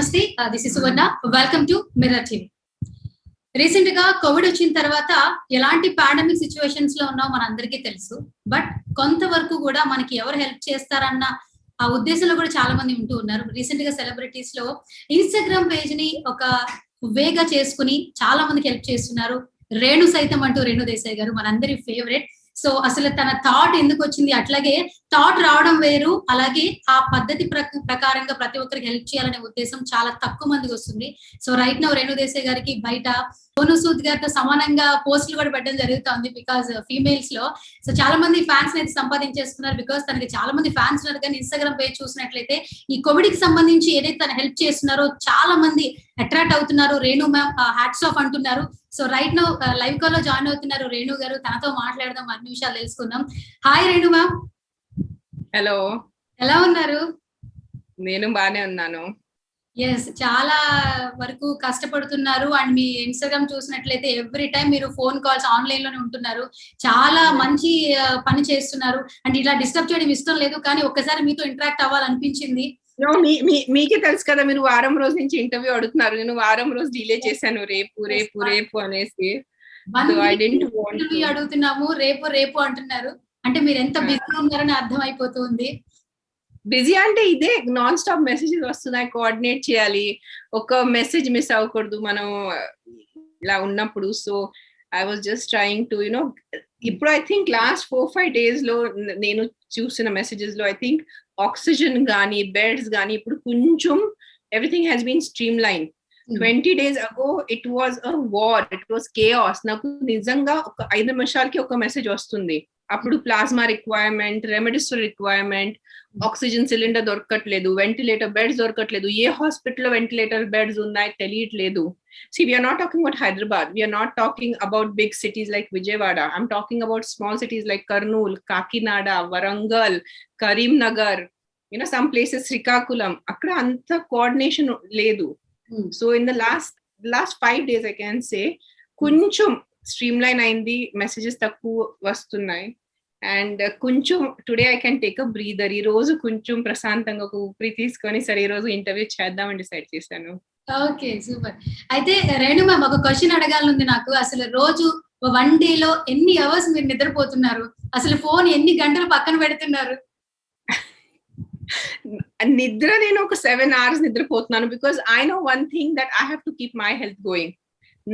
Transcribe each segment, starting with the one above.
నమస్తే, this is Suvarna. Welcome to Mirror TV. Recent గా Covid వచ్చిన తర్వాత ఎలాంటి పాండమిక్ సిచ్యువేషన్స్ లో ఉన్నామో మనందరికీ తెలుసు. బట్ కొంతవరకు కూడా మనకి ఎవరు హెల్ప్ చేస్తారన్న ఆ ఉద్దేశంలో కూడా చాలా మంది ఉంటూ ఉన్నారు. రీసెంట్ గా సెలబ్రిటీస్ లో ఇన్స్టాగ్రామ్ పేజ్ ని ఒక వేగా చేసుకుని చాలా మందికి హెల్ప్ చేస్తున్నారు. రేణు సైతం అంటూ రేణు దేశాయ్ గారు మనందరి ఫేవరెట్. సో అసలు తన థాట్ ఎందుకు వచ్చింది, అట్లాగే థాట్ రావడం వేరు, అలాగే ఆ పద్ధతి ప్రకారంగా ప్రతి ఒక్కరికి హెల్ప్ చేయాలనే ఉద్దేశం చాలా తక్కువ మందికి వస్తుంది. So right now Renu Desai గారికి బయట సోను సూద్ గారితో సమానంగా పోస్టులు కూడా పెట్టడం జరుగుతుంది బికాస్ ఫీమేల్స్ లో. సో చాలా మంది ఫ్యాన్స్ అయితే సంపాదించేస్తున్నారు బికాస్ తనకి చాలా మంది ఫ్యాన్స్ ఉన్నారు. కానీ ఇన్స్టాగ్రామ్ పేజ్ చూసినట్లయితే ఈ కోవిడ్ కి సంబంధించి ఏదైతే తన హెల్ప్ చేస్తున్నారో చాలా మంది అట్రాక్ట్ అవుతున్నారు. రేణు మ్యామ్ హ్యాట్స్ ఆఫ్ అంటున్నారు. So right now live call లో జాయిన్ అవుతున్నారు రేణు గారు. తనతో మాట్లాడదాం, అన్ని విషయాలు తెలుసుకుందాం. Hi Renu ma'am. హలో, ఎలా ఉన్నారు? నేను బానే ఉన్నాను. ఎస్, చాలా వరకు కష్టపడుతున్నారు. అండ్ మీ ఇన్స్టాగ్రామ్ చూసినట్లయితే ఎవ్రీ టైం మీరు ఫోన్ కాల్స్ ఆన్లైన్ లోనే ఉంటున్నారు. చాలా మంచి పని చేస్తున్నారు. అండ్ ఇలా డిస్టర్బ్ చేయడం ఇష్టం లేదు, కానీ ఒక్కసారి మీతో ఇంటరాక్ట్ అవ్వాలనిపించింది. మీకే తెలుసు కదా, మీరు వారం రోజు నుంచి ఇంటర్వ్యూ అడుగుతున్నారు. నేను వారం రోజు డిలే చేశాను, రేపు రేపు రేపు అనేసి. ఇంటర్వ్యూ అడుగుతున్నాము, రేపు రేపు అంటున్నారు. అంటే మీరు ఎంత బిజీగా ఉన్నారని అర్థం అయిపోతుంది. బిజీ అంటే ఇదే, నాన్ స్టాప్ మెసేజెస్ వస్తున్నాయి, కోఆర్డినేట్ చేయాలి, ఒక మెసేజ్ మిస్ అవ్వకూడదు మనం ఇలా ఉన్నప్పుడు. So I was just trying to ఇప్పుడు ఐ థింక్ లాస్ట్ 4-5 days లో నేను చూసిన మెసేజెస్ లో ఐ థింక్ ఆక్సిజన్ గానీ బెడ్స్ గానీ ఇప్పుడు కొంచెం everything has been streamline. 20 days ago it was a war, it was chaos. నాకు నిజంగా ఒక 5 నిమిషాలకి ఒక మెసేజ్ వస్తుంది. అప్పుడు plasma requirement, remdesivir requirement, oxygen cylinder దొరకట్లేదు, వెంటిలేటర్ బెడ్స్ దొరకట్లేదు, ఏ హాస్పిటల్లో వెంటిలేటర్ బెడ్స్ ఉన్నాయి తెలియట్లేదు. See, we are not talking about Hyderabad, we are not talking about big cities like Vijayawada. I'm talking about small cities like Kurnool, Kakinada, Warangal, Karimnagar, some places Srikakulam. అక్కడ అంత coordination లేదు. So in the last 5 days I can say కొంచెం stream line అయింది, messages తక్కువ వస్తున్నాయి. And కొంచెం today I can take a breather. ఈ రోజు కొంచెం ప్రశాంతంగా ఒక ఊపిరి తీసుకొని సరే ఈ రోజు ఇంటర్వ్యూ చేద్దామని డిసైడ్ చేశాను. Okay, super. అయితే రేణు మ్యామ్, ఒక క్వశ్చన్ అడగాలనుంది నాకు. అసలు రోజు 1 day లో ఎన్ని అవర్స్ మీరు నిద్రపోతున్నారు? అసలు ఫోన్ ఎన్ని గంటలు పక్కన పెడుతున్నారు? నిద్ర నేను ఒక 7 hours నిద్రపోతున్నాను because I know one thing that I have to keep my health going.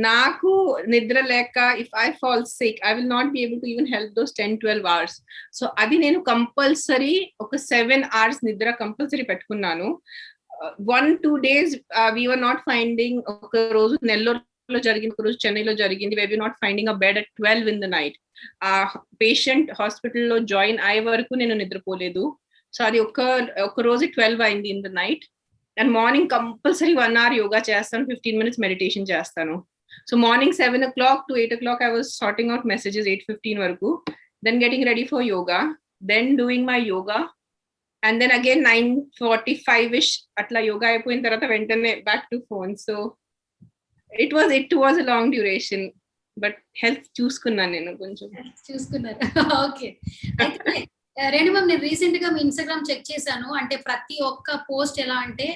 నాకు నిద్ర లేక if I fall sick I will not be able to even help those 10-12 hours. So అది నేను కంపల్సరీ ఒక 7 hours నిద్ర compulsory పెట్టుకున్నాను. 1-2 days we were not finding. ఒక రోజు నెల్లూరులో జరిగింది, ఒక రోజు చెన్నైలో జరిగింది. we were not finding a bed at 12 in the night. Patient హాస్పిటల్లో జాయిన్ అయ్యే వరకు నేను నిద్రపోలేదు. సో అది ఒక రోజు 12 అయింది in the night. And morning compulsory 1 hour yoga చేస్తాను, 15 minutes మెడిటేషన్ చేస్తాను. So morning 7 o'clock to 8 o'clock I was sorting out messages 8:15 వరకు, then getting ready for yoga, then doing my yoga, and then again 9:45ish అట్లా యోగా అయిపోయిన తర్వాత వెంటనే back to phone. So it was a long duration, but health చూసుకున్నాను నేను కొంచెం. చూసుకున్నారు. Okay. అయితే రేణు మ్యామ్, నేను రీసెంట్ గా మీ ఇన్స్టాగ్రామ్ చెక్ చేశాను. అంటే ప్రతి ఒక్క పోస్ట్ ఎలా అంటే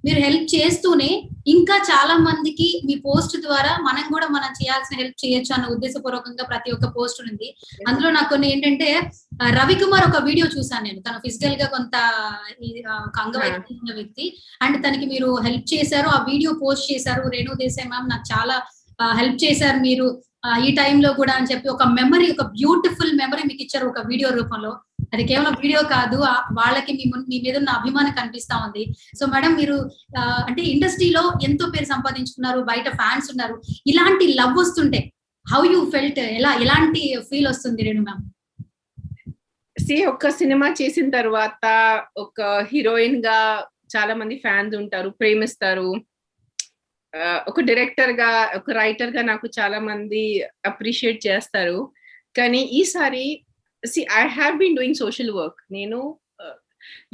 మీరు హెల్ప్ చేస్తూనే ఇంకా చాలా మందికి మీ పోస్ట్ ద్వారా మనం కూడా మనం చేయాల్సిన హెల్ప్ చేయొచ్చు అన్న ఉద్దేశపూర్వకంగా ప్రతి ఒక్క పోస్ట్ ఉంది. అందులో నాకు కొన్ని ఏంటంటే రవికుమార్ ఒక వీడియో చూసాను నేను. తను ఫిజికల్ గా కొంత ఒక అంగవైకల్యం ఉన్న వ్యక్తి, అండ్ తనకి మీరు హెల్ప్ చేశారు, ఆ వీడియో పోస్ట్ చేశారు. రేణు దేశాయ్ మ్యామ్ నాకు చాలా హెల్ప్ చేశారు మీరు ఈ టైంలో కూడా అని చెప్పి ఒక మెమరీ, ఒక బ్యూటిఫుల్ మెమరీ మీకు ఇచ్చారు ఒక వీడియో రూపంలో. అది కేవలం వీడియో కాదు, వాళ్ళకి మీ మీద ఉన్న అభిమానం కనిపిస్తా ఉంది. సో మేడం, మీరు అంటే ఇండస్ట్రీలో ఎంతో పేరు సంపాదించుకున్నారు, బయట ఫ్యాన్స్ ఉన్నారు. ఇలాంటి లవ్ వస్తుంటే హౌ యూ ఫెల్ట్, ఎలాంటి ఫీల్ వస్తుంది రేణు మ్యామ్? ఒక సినిమా చేసిన తర్వాత ఒక హీరోయిన్ గా చాలా మంది ఫ్యాన్స్ ఉంటారు, ప్రేమిస్తారు. ఒక డైరెక్టర్ గా, ఒక రైటర్ గా నాకు చాలా మంది అప్రిషియేట్ చేస్తారు. కానీ ఈసారి I have been doing social work. నేను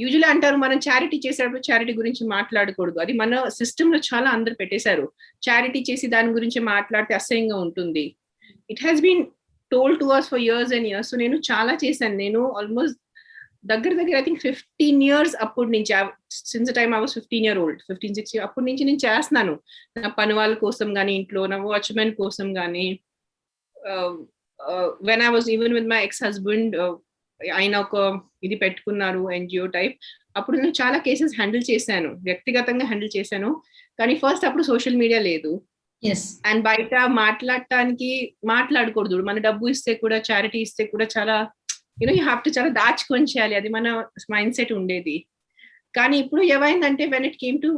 యూజువల్లీ అంటారు మనం చారిటీ చేసేటప్పుడు చారిటీ గురించి మాట్లాడకూడదు, అది మన సిస్టమ్ లో చాలా అందరు పెట్టేశారు. చారిటీ చేసి దాని గురించి మాట్లాడితే అసహ్యంగా ఉంటుంది. It has been told to us for years and years. సో నేను చాలా చేశాను. నేను ఆల్మోస్ట్ దగ్గర ఐ థింక్ 15 years అప్పటి నుంచి, since the time I was 15-year-old, 15-16 అప్పటి నుంచి నేను చేస్తున్నాను. నా పని వాళ్ళ కోసం కానీ, ఇంట్లో నా వాచ్మెన్ కోసం కానీ, when I was even with my ex husband, ఆయన ఒక ఇది పెట్టుకున్నారు NGO టైప్. అప్పుడు నేను చాలా కేసెస్ హ్యాండిల్ చేశాను, వ్యక్తిగతంగా హ్యాండిల్ చేశాను. కానీ ఫస్ట్ అప్పుడు సోషల్ మీడియా లేదు, అండ్ బయట మాట్లాడకూడదు. మన డబ్బు ఇస్తే కూడా, చారిటీ ఇస్తే కూడా చాలా యూ హ్యావ్ టు చాలా దాచుకొని చేయాలి, అది మన మైండ్ సెట్ ఉండేది. కానీ ఇప్పుడు ఏమైందంటే, when it came to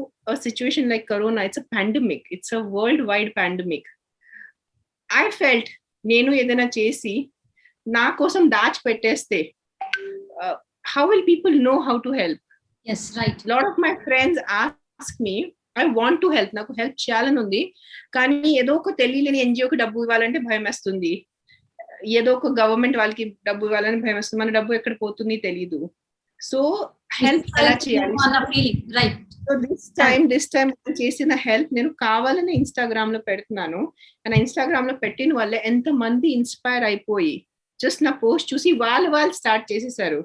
situation like corona, it's a pandemic, it's a world wide pandemic. I felt నేను ఏదైనా చేసి నా కోసం దాచి పెట్టేస్తే, how will people know how to help? Yes, right. Lot of my friends ask me, I want to help, నాకు help చేయాలని ఉంది, కానీ ఏదో ఒక తెలియలేని NGOకి డబ్బు ఇవ్వాలంటే భయం వేస్తుంది, ఏదో ఒక గవర్నమెంట్ వాళ్ళకి డబ్బు ఇవ్వాలని భయం వేస్తుంది, మన డబ్బు ఎక్కడ పోతుంది తెలియదు. సో హెల్ప్ ఎలా చేయాలి? సో దిస్ టైం చేసిన హెల్ప్ నేను కావాలని ఇన్స్టాగ్రామ్ లో పెడుతున్నాను. అండ్ ఇన్స్టాగ్రామ్ లో పెట్టిన వల్ల ఎంత మంది ఇన్స్పైర్ అయిపోయి జస్ట్ నా పోస్ట్ చూసి వాళ్ళు స్టార్ట్ చేసేసారు.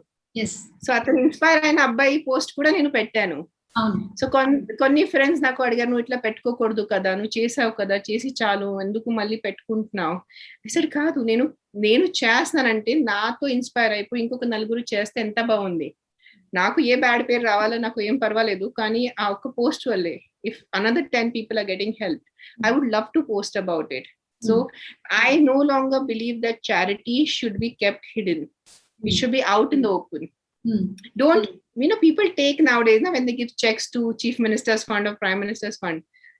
సో అతను ఇన్స్పైర్ అయిన అబ్బాయి పోస్ట్ కూడా నేను పెట్టాను. సో కొన్ని ఫ్రెండ్స్ నాకు అడిగారు, నువ్వు ఇట్లా పెట్టుకోకూడదు కదా, నువ్వు చేసావు కదా, చేసి చాలు, ఎందుకు మళ్ళీ పెట్టుకుంటున్నావు? అసలు కాదు, నేను చేస్తానంటే నాతో ఇన్స్పైర్ అయిపోయి ఇంకొక నలుగురు చేస్తే ఎంత బాగుంది. నాకు ఏ బ్యాడ్ పేరు రావాలో నాకు ఏం పర్వాలేదు, కానీ ఆ ఒక్క పోస్ట్ వల్లే if another 10 people are getting help, I would love to post about it. So I no longer believe that charity should be kept hidden. It should be out in the open. Don't, people take nowadays when they give checks to Chief Minister's Fund or Prime Minister's Fund.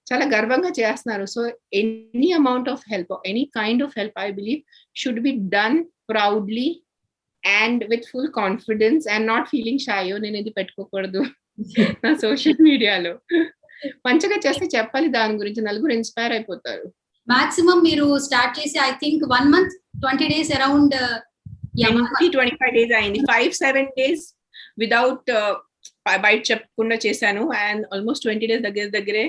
Chala garvanga chestunaru. So any amount of help or any kind of help, I believe, should be done proudly and with full confidence and not feeling shy. Nenu idi pettukokudu na social media lo. Manchaga cheste cheppali dani gurinchi, naluguru inspire అయిపోతారు. Maximum మీరు start చేసి I think 1 month 20 days around 25 days అయింది. 5-7 days without బయట చెప్పకుండా చేశాను, and almost 20 days దగ్గరే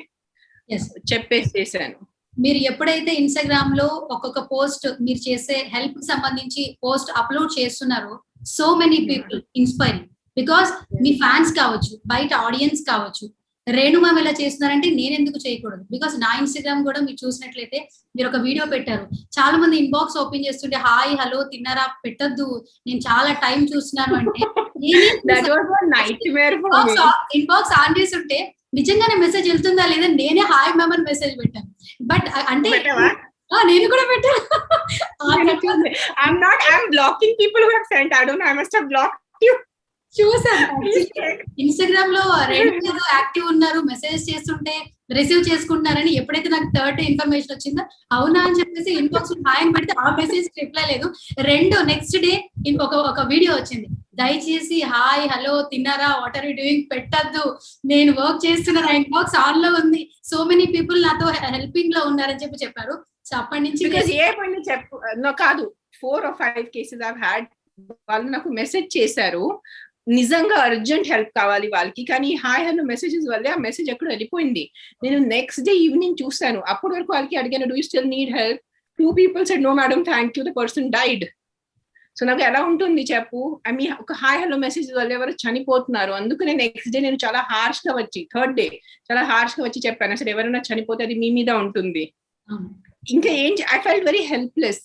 చెప్పేసి చేశాను. మీరు ఎప్పుడైతే ఇన్స్టాగ్రామ్ లో ఒక్కొక్క పోస్ట్ మీరు చేసే హెల్ప్ కి సంబంధించి పోస్ట్ అప్లోడ్ చేస్తున్నారో, so many people inspiring, because me fans కావచ్చు, బయట ఆడియన్స్ కావచ్చు, రేణు మ్యామ్ ఎలా చేస్తున్నారంటే నేను ఎందుకు చేయకూడదు? బికాస్ నా ఇన్స్టాగ్రామ్ కూడా మీరు చూసినట్లయితే మీరు ఒక వీడియో పెట్టారు, చాలా మంది ఇన్బాక్స్ ఓపెన్ చేస్తుంటే హాయ్ హలో తిన్నారా పెట్టద్దు, నేను చాలా టైం చూస్తున్నాను అంటే ఇన్బాక్స్ ఆన్ చేస్తుంటే నిజంగానే మెసేజ్ వెళ్తుందా లేదా, నేనే హాయ్ మ్యామ్ అని మెసేజ్ పెట్టాను. బట్ అంటే నేను కూడా పెట్టాను. చూసాను ఇన్స్టాగ్రామ్ లో రెండు యాక్టివ్ ఉన్నారు, మెసేజ్ చేస్తుంటే రిసీవ్ చేసుకుంటున్నారని ఎప్పుడైతే నాకు థర్డ్ ఇన్ఫర్మేషన్ వచ్చిందో, అవునా అని చెప్పేసి ఇన్బాక్స్ హాయ్ అని పెడితే ఆ మెసేజ్ రిప్లై లేదు. నెక్స్ట్ డే ఒక వీడియో వచ్చింది, దయచేసి హాయ్ హలో తిన్నారా వాట్ ఆర్ యూ డూయింగ్ పెట్టద్దు, నేను వర్క్ చేస్తున్నా, నా ఇన్బాక్స్ ఆన్ లో ఉంది, సో మెనీ పీపుల్ నాతో హెల్పింగ్ లో ఉన్నారని చెప్పారు. సో అప్పటి నుంచి కాదు 4 or 5 cases I've had, వాళ్ళు నాకు మెసేజ్ చేశారు, నిజంగా అర్జెంట్ హెల్ప్ కావాలి వాళ్ళకి, కానీ హాయ్ హలో మెసేజెస్ వల్లే ఆ మెసేజ్ ఎక్కడ వెళ్ళిపోయింది. నేను నెక్స్ట్ డే ఈవినింగ్ చూసాను, అప్పటి వరకు వాళ్ళకి అడిగాను, do you still need help? 2 people said no madam thank you, the person died. So నాకు ఎలా ఉంటుంది చెప్పు? ఐ మీన్ ఒక హాయ్ హలో మెసేజ్ వల్ల ఎవరు చనిపోతున్నారు. అందుకనే నెక్స్ట్ డే నేను చాలా హార్ష్ గా వచ్చి, థర్డ్ డే చాలా హార్ష్ గా వచ్చి చెప్పాను, అసలు ఎవరైనా చనిపోతే అది మీ మీద ఉంటుంది. ఇంకా ఏం, I felt very helpless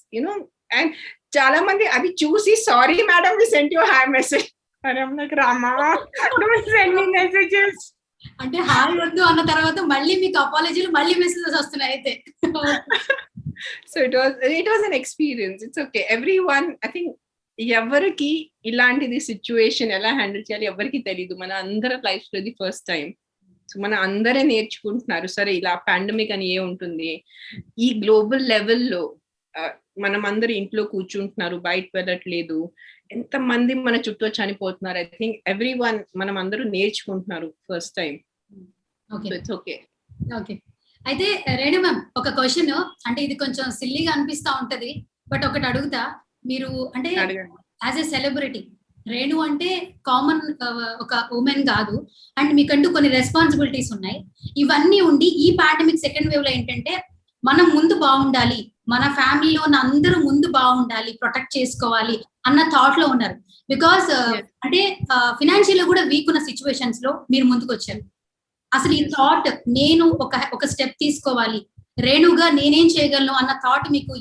and చాలా మంది అది చూసి sorry madam we sent you hi message అని నాకు రామా డోంట్ సెండ్ మీ మెసేజెస్ అంటే హాయ్ వద్దు అన్న తర్వాత మళ్ళీ మీకు అపాలజీలు మళ్ళీ మెసేజెస్ వస్తున్నాయి అయితే. So it was an experience. It's okay, everyone I think ఎవరికి ఇలాంటిది సిచ్యువేషన్ ఎలా హ్యాండిల్ చేయాలి ఎవరికి తెలియదు, మన అందరి లైఫ్ లో ఇది ఫస్ట్ టైం. సో మన అందరే నేర్చుకుంటున్నారు, సరే ఇలా పాండమిక్ అని ఏ ఉంటుంది, ఈ గ్లోబల్ లెవెల్లో మనం అందరు ఇంట్లో కూర్చుంటున్నారు, బయట వెళ్ళట్లేదు, ఎంత మంది మన చుట్టూ చనిపోతున్నారు. ఐ థింక్ ఎవ్రీవన్ మనం అందరూ నేర్చుకుంటున్నారు first time. It's okay. Okay, అయితే రేణు మ్యామ్ ఒక క్వశ్చన్, అంటే ఇది కొంచెం సిల్లీగా అనిపిస్తా ఉంటది, బట్ ఒకటి అడుగుతా, మీరు అంటే యాజ్ ఎ సెలబ్రిటీ రేణు అంటే కామన్ ఒక ఉమెన్ కాదు, అండ్ మీకంటూ కొన్ని రెస్పాన్సిబిలిటీస్ ఉన్నాయి. ఇవన్నీ ఉండి ఈ పాండమిక్ సెకండ్ వేవ్ లో ఏంటంటే మనం ముందు బాగుండాలి, మన ఫ్యామిలీలో ఉన్న అందరూ ముందు బాగుండాలి, ప్రొటెక్ట్ చేసుకోవాలి అన్న థాట్ లో ఉన్నారు. బికాస్ అంటే ఫినాన్షియల్ కూడా వీక్ ఉన్న సిచ్యువేషన్స్ లో మీరు ముందుకు వచ్చారు. అసలు ఈ థాట్ నేను ఒక స్టెప్ తీసుకోవాలి, రేణుగా నేనేం చేయగలను అన్న థాట్ మీకు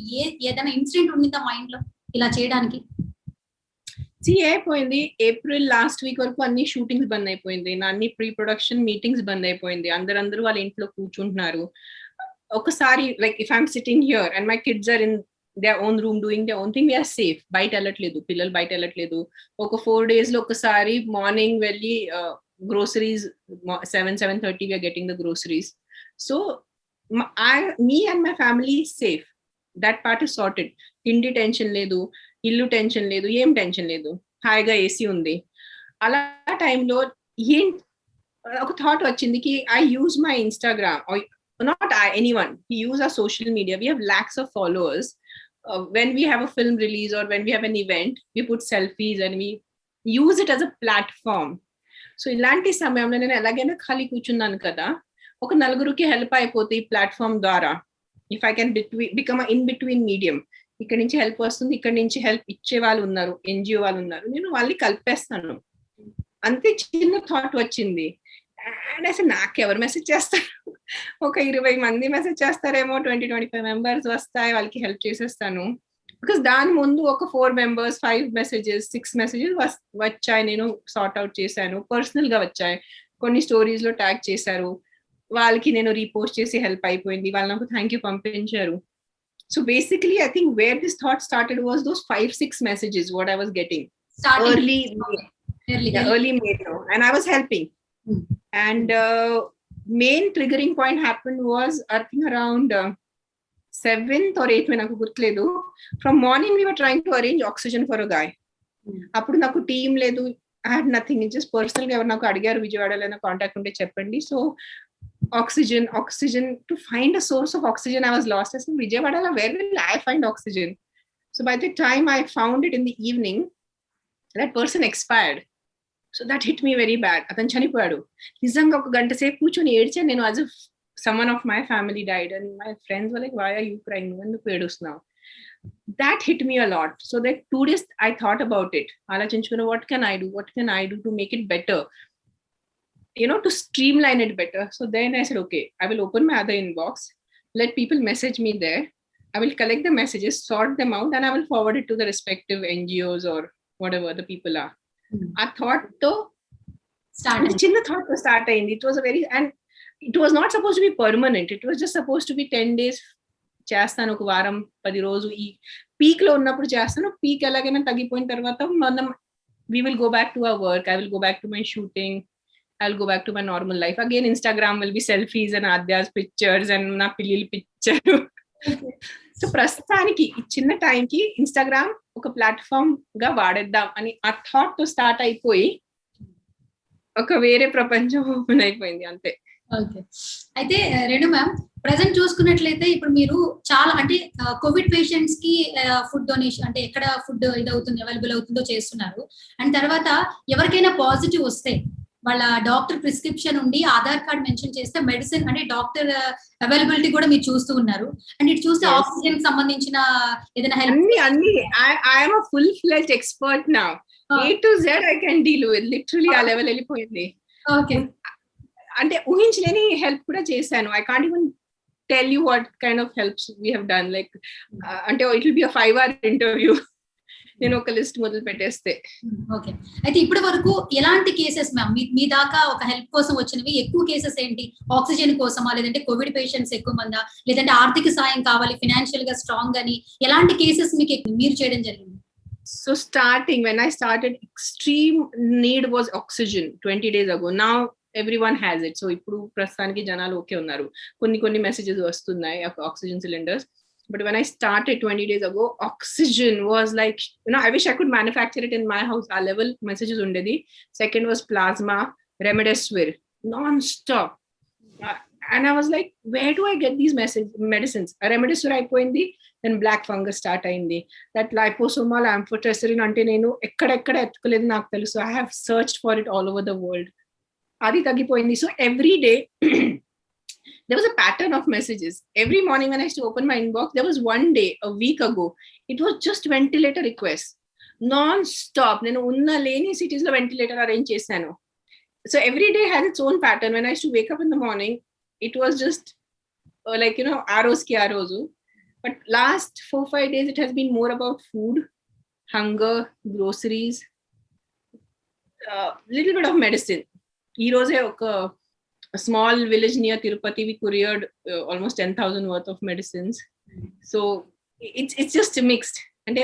ఏదైనా ఇన్సిడెంట్ ఉండిందా మైండ్ లో ఇలా చేయడానికి? అయిపోయింది. ఏప్రిల్ లాస్ట్ వీక్ వరకు అన్ని షూటింగ్స్ బంద్ అయిపోయింది. నా అన్ని ప్రీ ప్రొడక్షన్ మీటింగ్స్ బంద్ అయిపోయింది. అందరూ వాళ్ళ ఇంట్లో కూర్చుంటున్నారు. ఒకసారి like if I'm sitting here and my kids are in their own room doing their own thing, we are safe. బయట వెళ్ళట్లేదు, పిల్లలు బయట వెళ్ళట్లేదు. ఒక 4 days లో ఒకసారి మార్నింగ్ వెళ్ళి groceries 7:30 we are getting the groceries. So me and my family is safe. That part is sorted. తిండి టెన్షన్ లేదు, ఇల్లు టెన్షన్ లేదు, ఏం టెన్షన్ లేదు, హాయిగా ఏసీ ఉంది. అలా టైంలో ఒక థాట్ వచ్చింది కి I use my Instagram, not anyone, we use our social media, we have lakhs of followers. When we have a film release or when we have an event, we put selfies and we use it as a platform. So ఇలాంటి సమయంలో నేను ఎలాగైనా ఖాళీ కూర్చున్నాను కదా, ఒక నలుగురికి help అయిపోతే ఈ ప్లాట్ఫామ్ ద్వారా. If I can become in between medium, ఇక్కడ నుంచి హెల్ప్ వస్తుంది, ఇక్కడ నుంచి హెల్ప్ ఇచ్చే వాళ్ళు ఉన్నారు, ఎన్జిఓ వాళ్ళు ఉన్నారు, నేను వాళ్ళని కలిపేస్తాను. అంతే చిన్న థాట్ వచ్చింది. అండ్ అసలు నాకెవరు మెసేజ్ చేస్తారు, ఒక 20 మంది మెసేజ్ చేస్తారేమో, 20-25 మెంబర్స్ వస్తాయి, వాళ్ళకి హెల్ప్ చేసేస్తాను. బికాస్ దాని ముందు ఒక 4 మెంబర్స్ 5 మెసేజెస్ 6 మెసేజెస్ వచ్చాయి, నేను సార్ట్ అవుట్ చేశాను. పర్సనల్ గా వచ్చాయి, కొన్ని స్టోరీస్ లో ట్యాగ్ చేశారు, వాళ్ళకి నేను రీపోస్ట్ చేసి హెల్ప్ అయిపోయింది, వాళ్ళు నాకు థ్యాంక్ యూ పంపించారు. So basically I think where this thought started was those 5-6 messages what I was getting early May, and I was helping. And main triggering point happened was I think around 7th or 8th, నాకు గుర్తులేదు. From morning we were trying to arrange oxygen for a guy. అప్పుడు నాకు team లేదు, I had nothing. It's just personal గా ఎవరు నాకు అడిగారు, విజయవాడలో ఏమైనా కాంటాక్ట్ ఉంటే చెప్పండి. So oxygen to find a source of oxygen, I was lost. I said, Vijayawada, where will I find oxygen? So by the time I found it in the evening, that person expired. So that hit me very bad. అతను చనిపోయాడు. నిజంగా ఒక గంట సేపు కూర్చొని ఏడ్చాను నేను, as if someone of my family died, and my friends were like, why are you crying? ఎందుకు ఏడుస్తున్నావు? That hit me a lot. So that 2 days I thought about it. ఆలోచించుకున్నా, what can I do to make it better, to streamline it better. So then I said, okay, I will open my other inbox, let people message me there, I will collect the messages, sort them out, and I will forward it to the respective NGOs or whatever the people are. I thought though chinna thought to start ayindi. It was a very, and it was not supposed to be permanent, it was just supposed to be 10 days చేస్తాను, ఒక వారం 10 రోజు ఈ peak లో ఉన్నప్పుడు చేస్తాను. Peak ఎలాగైనా తగ్గిపోయిన తర్వాత మనం we will go back to our work, I will go back to my shooting, I'll go back to my normal life. Again Instagram will be selfies and Adya's pictures and na pillil picture. So ప్రస్తుతానికి ఈ చిన్న టైంకి Instagram ఒక platform గా వాడేద్దాం అని ఆ thought తో start అయిపోయి ఒక వేరే ప్రపంచం ఓపెన్ అయిపోయింది అంతే. ఓకే, అయితే రేణు మ్యామ్, ప్రజెంట్ చూసుకున్నట్లయితే ఇప్పుడు మీరు చాలా అంటే కోవిడ్ పేషెంట్స్ కి ఫుడ్ డొనేషన్, అంటే ఎక్కడ ఫుడ్ ఇదవుతుంది అవైలబుల్ అవుతుందో చేస్తున్నారు. అండ్ తర్వాత ఎవరికైనా పాజిటివ్ వస్తే వాళ్ళ డాక్టర్ ప్రిస్క్రిప్షన్ ఉండి ఆధార్ కార్డ్ మెన్షన్ చేస్తే మెడిసిన్ అంటే డాక్టర్ అవైలబిలిటీ కూడా మీరు చూస్తూ ఉన్నారు. అండ్ ఇటు చూస్తే ఆక్సిజన్ సంబంధించిన ఏదైనా హెల్ప్ అన్ని I am a full fledged expert now. A to Z I can deal with, literally ఆ లెవెల్ వెళ్ళిపోయింది. ఓకే, అంటే ఊహించలేని హెల్ప్ కూడా చేశాను. I can't even tell you what kind of helps we have done. Like అంటే it will be a 5-hour interview. నేను ఒక list మొదలు పెట్టేస్తే. ఓకే, అయితే ఇప్పటి వరకు ఎలాంటి కేసెస్ మ్యామ్ మీ దాకా ఒక హెల్ప్ కోసం వచ్చినవి? ఎక్కువ కేసెస్ ఏంటి? ఆక్సిజన్ కోసమా, లేదంటే కోవిడ్ పేషెంట్స్ ఎక్కువ మందా, లేదంటే ఆర్థిక సాయం కావాలి ఫినాన్షియల్ గా స్ట్రాంగ్ అని, ఎలాంటి కేసెస్ మీకు మీరు చేయడం జరిగింది? So when I started, extreme need was oxygen 20 days ago. Now everyone has it. So ఇప్పుడు ప్రస్తుతానికి జనాలు ఓకే ఉన్నారు, కొన్ని మెసేజెస్ వస్తున్నాయి oxygen cylinders. But when I started 20 days ago, oxygen was like, I wish I could manufacture it in my house. Our level messages undedi. Second was plasma, remdesivir, non-stop. And I was like, where do I get these medicines? Remdesivir అయిపోయింది, then black fungus start అయింది. That liposomal amphotericin అంటే నేను ఎక్కడెక్కడ ఎత్తుకోలేదు నాకు తెలుసు. I have searched for it all over the world. అది తగ్గిపోయింది. So every day there was a pattern of messages. Every morning when I used to open my inbox, there was one day a week ago, it was just ventilator requests non-stop. Nenu unna leni cities lo ventilator arrange chesanu. So every day has its own pattern. When I used to wake up in the morning, it was just like, you know, arrows ki arrows. But last 4-5 days, it has been more about food, hunger, groceries, little bit of medicine. Heroes a small village near Tirupati, we couriered almost 10,000 worth of medicines. So it's just mixed. And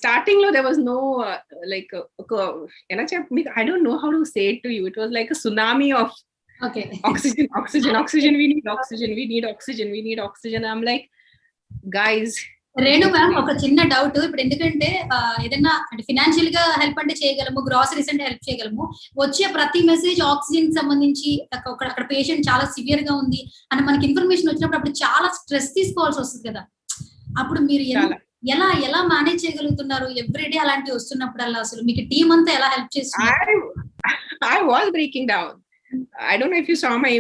starting lo there was no like I don't know how to say it to you. It was like a tsunami of oxygen. We need oxygen. I'm like, guys. Renu ma'am, ఒక చిన్న doubt. ఇప్పుడు ఎందుకంటే ఏదైనా అంటే financial గా help అంటే చేయగలము, groceries అంటే హెల్ప్ చేయగలము. వచ్చే ప్రతి మెసేజ్ ఆక్సిజన్ సంబంధించి అక్కడ పేషెంట్ చాలా సివియర్ గా ఉంది అని మనకి ఇన్ఫర్మేషన్ వచ్చినప్పుడు అప్పుడు చాలా స్ట్రెస్ తీసుకోవాల్సి వస్తుంది కదా. అప్పుడు మీరు ఎలా మేనేజ్ చేయగలుగుతున్నారు ఎవ్రీడే అలాంటివి వస్తున్నప్పుడల్లా? అసలు మీకు టీం అంతా ఎలా హెల్ప్ చేస్తున్నారు? I was breaking down. I don't know if you saw my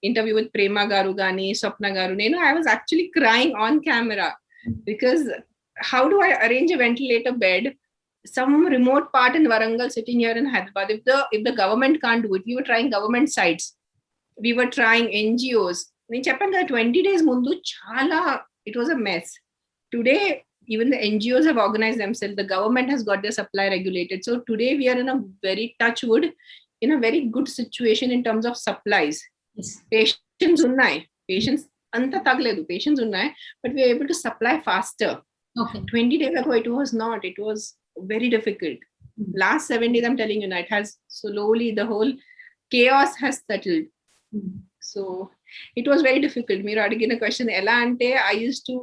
interview with Prema Garu Gani, Swapna Garu. I was actually crying on camera because how do I arrange a ventilator bed? Some remote part in Warangal, sitting here in Hyderabad. If the government can't do it, we were trying government sites. We were trying NGOs. 20 days mundu chala, it was a mess. Today, even the NGOs have organized themselves. The government has got their supply regulated. So today we are in a very touch wood, in a very good situation in terms of supplies. Yes. Patients anta tagledu, patients unnai, but we are able to supply faster. Okay. 20 days ago it was not. It was very difficult. Last 7 days, I'm telling you, it has slowly, the whole chaos has settled. So it was very difficult. Meeru adigina question ela ante, I used to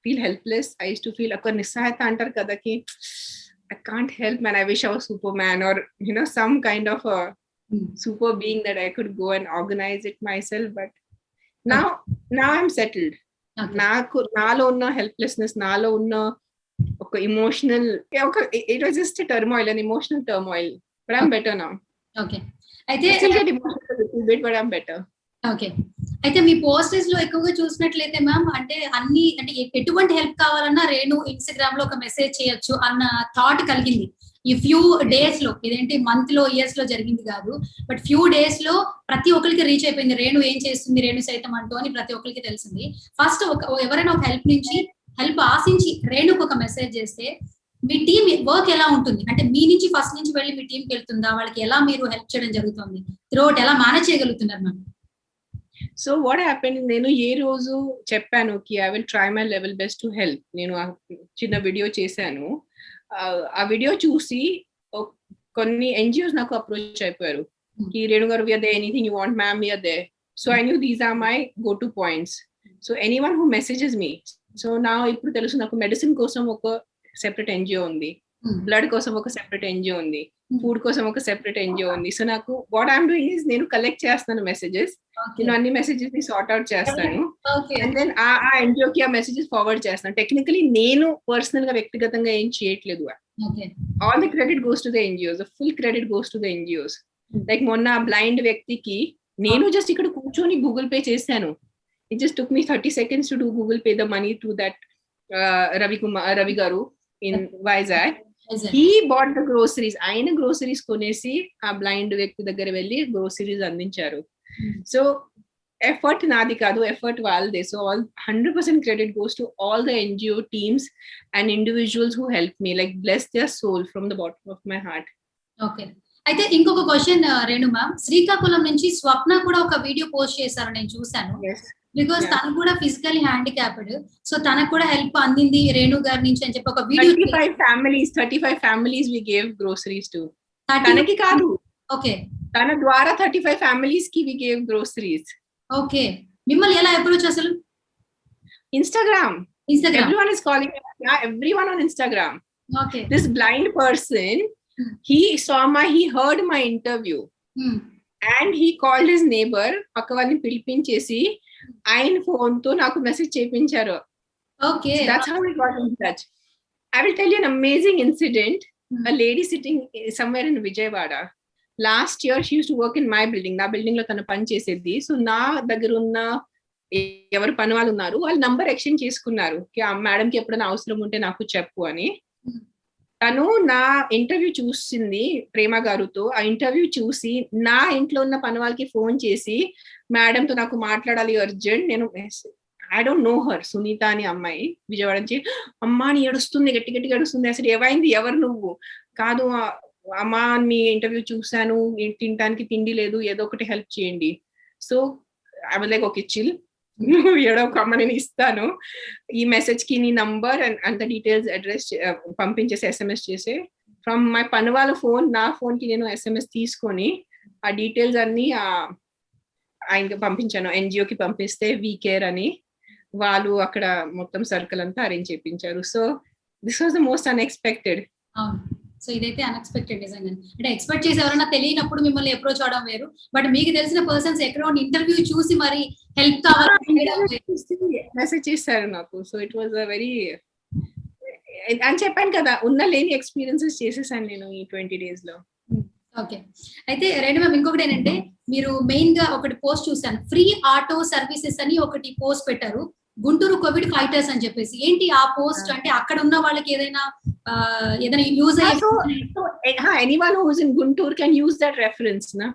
feel helpless. I used to feel akka nisahayata antaru kada ki I can't help, man. I wish I was Superman or, you know, some kind of a super being that I could go and organize it myself. But now I'm settled. Nalo unna helplessness, nalo unna oka emotional, it was just a turmoil, an emotional turmoil. But I'm better now. Okay. I still get emotional a little bit, but I'm better. Okay. అయితే మీ posters లో ఎక్కువగా చూసినట్లయితే ma'am, అంటే అన్ని అంటే ఎటువంటి help కావాలన్నా Renu Instagram లో ఒక మెసేజ్ చేయొచ్చు అన్న థాట్ కలిగింది ఈ ఫ్యూ డేస్ లో. ఇదేంటి మంత్ లో, ఇయర్స్ లో జరిగింది కాదు, బట్ ఫ్యూ డేస్ లో ప్రతి ఒక్కరికి రీచ్ అయిపోయింది రేణు ఏం చేస్తుంది, రేణు సైతం అంటూ అని ప్రతి ఒక్కరికి తెలిసింది. ఫస్ట్ ఎవరైనా ఒక హెల్ప్ ఆశించి రేణుకు ఒక మెసేజ్ చేస్తే మీ టీం వర్క్ ఎలా ఉంటుంది? అంటే మీ నుంచి ఫస్ట్ నుంచి వెళ్ళి మీ టీంకి వెళ్తుందా? వాళ్ళకి ఎలా మీరు హెల్ప్ చేయడం జరుగుతుంది? త్రూఅవుట్ ఎలా మేనేజ్ చేయగలుగుతున్నారు మ్యామ్? So what happened, నేను ఏ రోజు చెప్పాను కి I will try my level best to help. నేను చిన్న వీడియో చేశాను. ఆ వీడియో చూసి కొన్ని NGOs నాకు అప్రోచ్ అయిపోయారు కి రేణు గారు, we are there, anything you want ma'am, we are there. So I knew these are my go to points. So anyone who messages me, so now ఇప్పుడు తెలుసు నాకు మెడిసిన్ కోసం ఒక సెపరేట్ NGO ఉంది, బ్లడ్ కోసం ఒక సెపరేట్ NGO ఉంది, food కోసం ఒక సెపరేట్ NGO ఉంది. సో నాకు వాట్ ఐఎమ్ డూయింగ్ ఇస్ నేను కలెక్ట్ చేస్తాను మెసేజెస్, నేను అన్ని మెసేజెస్ ని సార్ట్ అవుట్ చేస్తాను, అండ్ దెన్ ఆ NGO కి ఆ మెసేజెస్ ఫార్వర్డ్ చేస్తాను. టెక్నికలీ నేను పర్సనల్ గా వ్యక్తిగతంగా ఏం చేయట్లేదు. All the credit goes to the NGOs, the full credit goes to the NGOs. Like మొన్న బ్లైండ్ వ్యక్తికి నేను జస్ట్ ఇక్కడ కూర్చొని గూగుల్ పే చేశాను. It just took me 30 seconds to do Google pay the money to that Ravi garu in Vizag. He bought the groceries. ఆయన groceries కొనేసి ఆ blind వ్యక్తి దగ్గర వెళ్ళి గ్రోసరీస్ అందించారు. సో ఎఫర్ట్ నాది కాదు, ఎఫర్ట్ వాళ్ళదే. So 100% credit goes to all the NGO teams and individuals who helped me. Like bless their soul from the bottom of my heart. Okay. అయితే ఇంకొక క్వశ్చన్ రేణు మ్యామ్, శ్రీకాకుళం నుంచి స్వప్న కూడా ఒక వీడియో పోస్ట్ చేశారు, నేను చూసాను. బికాస్ తను కూడా ఫిజికల్లీ హ్యాండిక్యాప్డ్, సో తనకు కూడా హెల్ప్ అందింది రేణు గారి నుంచి అని చెప్పి ఒక video. 35 families we gave groceries to. తనకి కాదు, ఓకే, తన ద్వారా 35 families కి we gave groceries. ఓకే. మిమ్మల్ని ఎలా అప్రోచ్ అసలు? Instagram. Everyone is calling me. Yeah, everyone on Instagram. Okay. This blind person, he heard my interview. And he called his neighbor, పక్కవాళ్ళని పిలిపించేసి ఆయన phone తో నాకు మెసేజ్ చేయించారు. Okay. So that's how we got in touch. I will tell you an amazing incident. A lady sitting somewhere in Vijayawada, last year she use to work in my building, నా building లో తను పని చేసేది. So నా దగ్గర ఉన్న ఎవరు పని వాళ్ళు ఉన్నారు వాళ్ళు నంబర్ ఎక్స్చేంజ్ చేసుకున్నారు, మేడం కి ఎప్పుడైనా అవసరం ఉంటే నాకు చెప్పు అని. తను నా ఇంటర్వ్యూ చూసింది ప్రేమ గారుతో, ఆ ఇంటర్వ్యూ చూసి నా ఇంట్లో ఉన్న పని వాళ్ళకి ఫోన్ చేసి మేడం తో నాకు మాట్లాడాలి అర్జెంట్, నేను I don't know her, Sunitha అని అమ్మాయి విజయవాడ నుంచి, అమ్మా అని ఏడుస్తుంది, గట్టి గట్టిగా ఏడుస్తుంది. అసలు ఏమైంది, ఎవరు నువ్వు? కాదు అమ్మా మీ ఇంటర్వ్యూ చూసాను, తినడానికి తిండి లేదు, ఏదో ఒకటి హెల్ప్ చేయండి. So I was like okay chill, ఏడో ఒక అమ్మ నేను ఇస్తాను, ఈ మెసేజ్ కి నీ నంబర్ అంత డీటెయిల్స్ అడ్రస్ పంపించేసి SMS చేసి ఫ్రమ్ మై పని వాళ్ళ ఫోన్ నా ఫోన్ కి నేను SMS తీసుకొని ఆ డీటెయిల్స్ అన్ని ఆయనకి పంపించాను. NGO కి పంపిస్తే వీ కేర్ అని వాళ్ళు అక్కడ మొత్తం సర్కిల్ అంతా అరేంజ్ చేయించారు. So this was the most unexpected. So ఇదైతే అన్ఎక్స్పెక్టెడ్ నిజంగా. అంటే ఎక్స్పెక్ట్ చేసి ఎవరైనా తెలియనప్పుడు మిమ్మల్ని అప్రోచ్ అవడం వేరు, బట్ మీకు తెలిసిన పర్సన్స్ ఎక్కడో ఇంటర్వ్యూ చూసి మరి హెల్ప్ కావాలి మెసేజ్ చేశారు నాకు. So it was a very, అని చెప్పాను కదా, ఉన్న లేని ఎక్స్పీరియన్సెస్ చేసేసాను నేను ఈ 20 days లో. ఓకే, అయితే రెండు మ్యామ్ ఇంకొకటి ఏంటంటే మీరు మెయిన్ గా ఒకటి పోస్ట్ చూసాను, ఫ్రీ ఆటో సర్వీసెస్ అని ఒకటి పోస్ట్ పెట్టారు, గుంటూరు కోవిడ్ ఫైటర్స్ అని చెప్పేసి. ఏంటి ఆ పోస్ట్? అంటే అక్కడ ఉన్న వాళ్ళకి ఏదైనా use anyone who's in Guntur can use that reference na.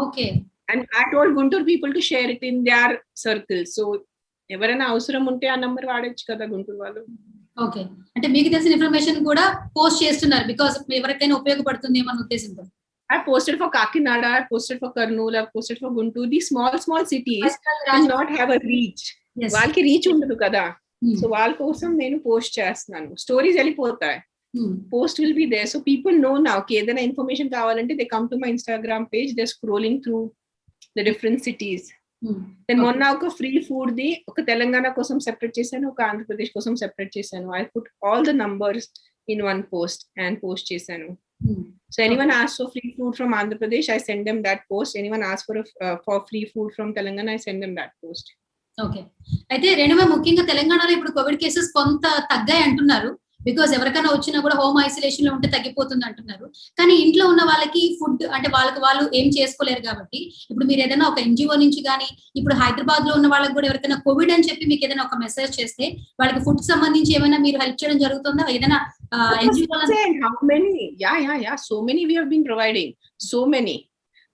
Okay, and I told Guntur people to share it in their circle, so ఎవరైనా అవసరం ఉంటే ఆ నంబర్ వాడొచ్చు కదా గుంటూరు వాళ్ళు. ఓకే, అంటే మీకు తెలిసిన ఇన్ఫర్మేషన్ కూడా పోస్ట్ చేస్తున్నారు బికాజ్ ఎవరికైనా ఉపయోగపడుతుంది ఏమన్న ఉద్దేశంతో. I posted for Kakinada, I posted for Kurnool, I posted for Guntur. These small cities do not have a reach. వాళ్ళకి రీచ్ ఉండదు కదా, సో వాళ్ళ కోసం నేను పోస్ట్ చేస్తున్నాను. స్టోరీస్ వెళ్ళిపోతాయి, post will be there, so people know now. ఏదైనా information కావాలంటే they come to my Instagram page, they scrolling through the different cities. నేను మొన్న ఒక ఫ్రీ ఫుడ్ ది ఒక తెలంగాణ కోసం సెపరేట్ చేశాను, ఒక ఆంధ్రప్రదేశ్ కోసం సెపరేట్ చేశాను. I put all the numbers in one post and post చేశాను. So anyone asks for free food from Andhra Pradesh, I send them that post. Anyone asks for free food from Telangana, I send them that post. Okay, అయితే రెండవ ముఖ్యంగా తెలంగాణలో ఇప్పుడు Covid cases కొంత తగ్గాయి అంటున్నారు, because ఎవరికైనా వచ్చినా కూడా హోమ్ ఐసోలేషన్ లో ఉంటే తగ్గిపోతుంది అంటున్నారు. కానీ ఇంట్లో ఉన్న వాళ్ళకి ఫుడ్ అంటే వాళ్ళు ఏం చేసుకోలేరు కాబట్టి ఇప్పుడు మీరు ఏదైనా ఒక NGO నుంచి కానీ ఇప్పుడు హైదరాబాద్ లో ఉన్న వాళ్ళకి కూడా ఎవరికైనా కోవిడ్ అని చెప్పి మీకు ఏదైనా ఒక మెసేజ్ చేస్తే వాళ్ళకి ఫుడ్ సంబంధించి ఏమైనా మీరు హెల్ప్ చేయడం జరుగుతుందా? ఏదైనా NGO how many yeah so many we have been providing, so many.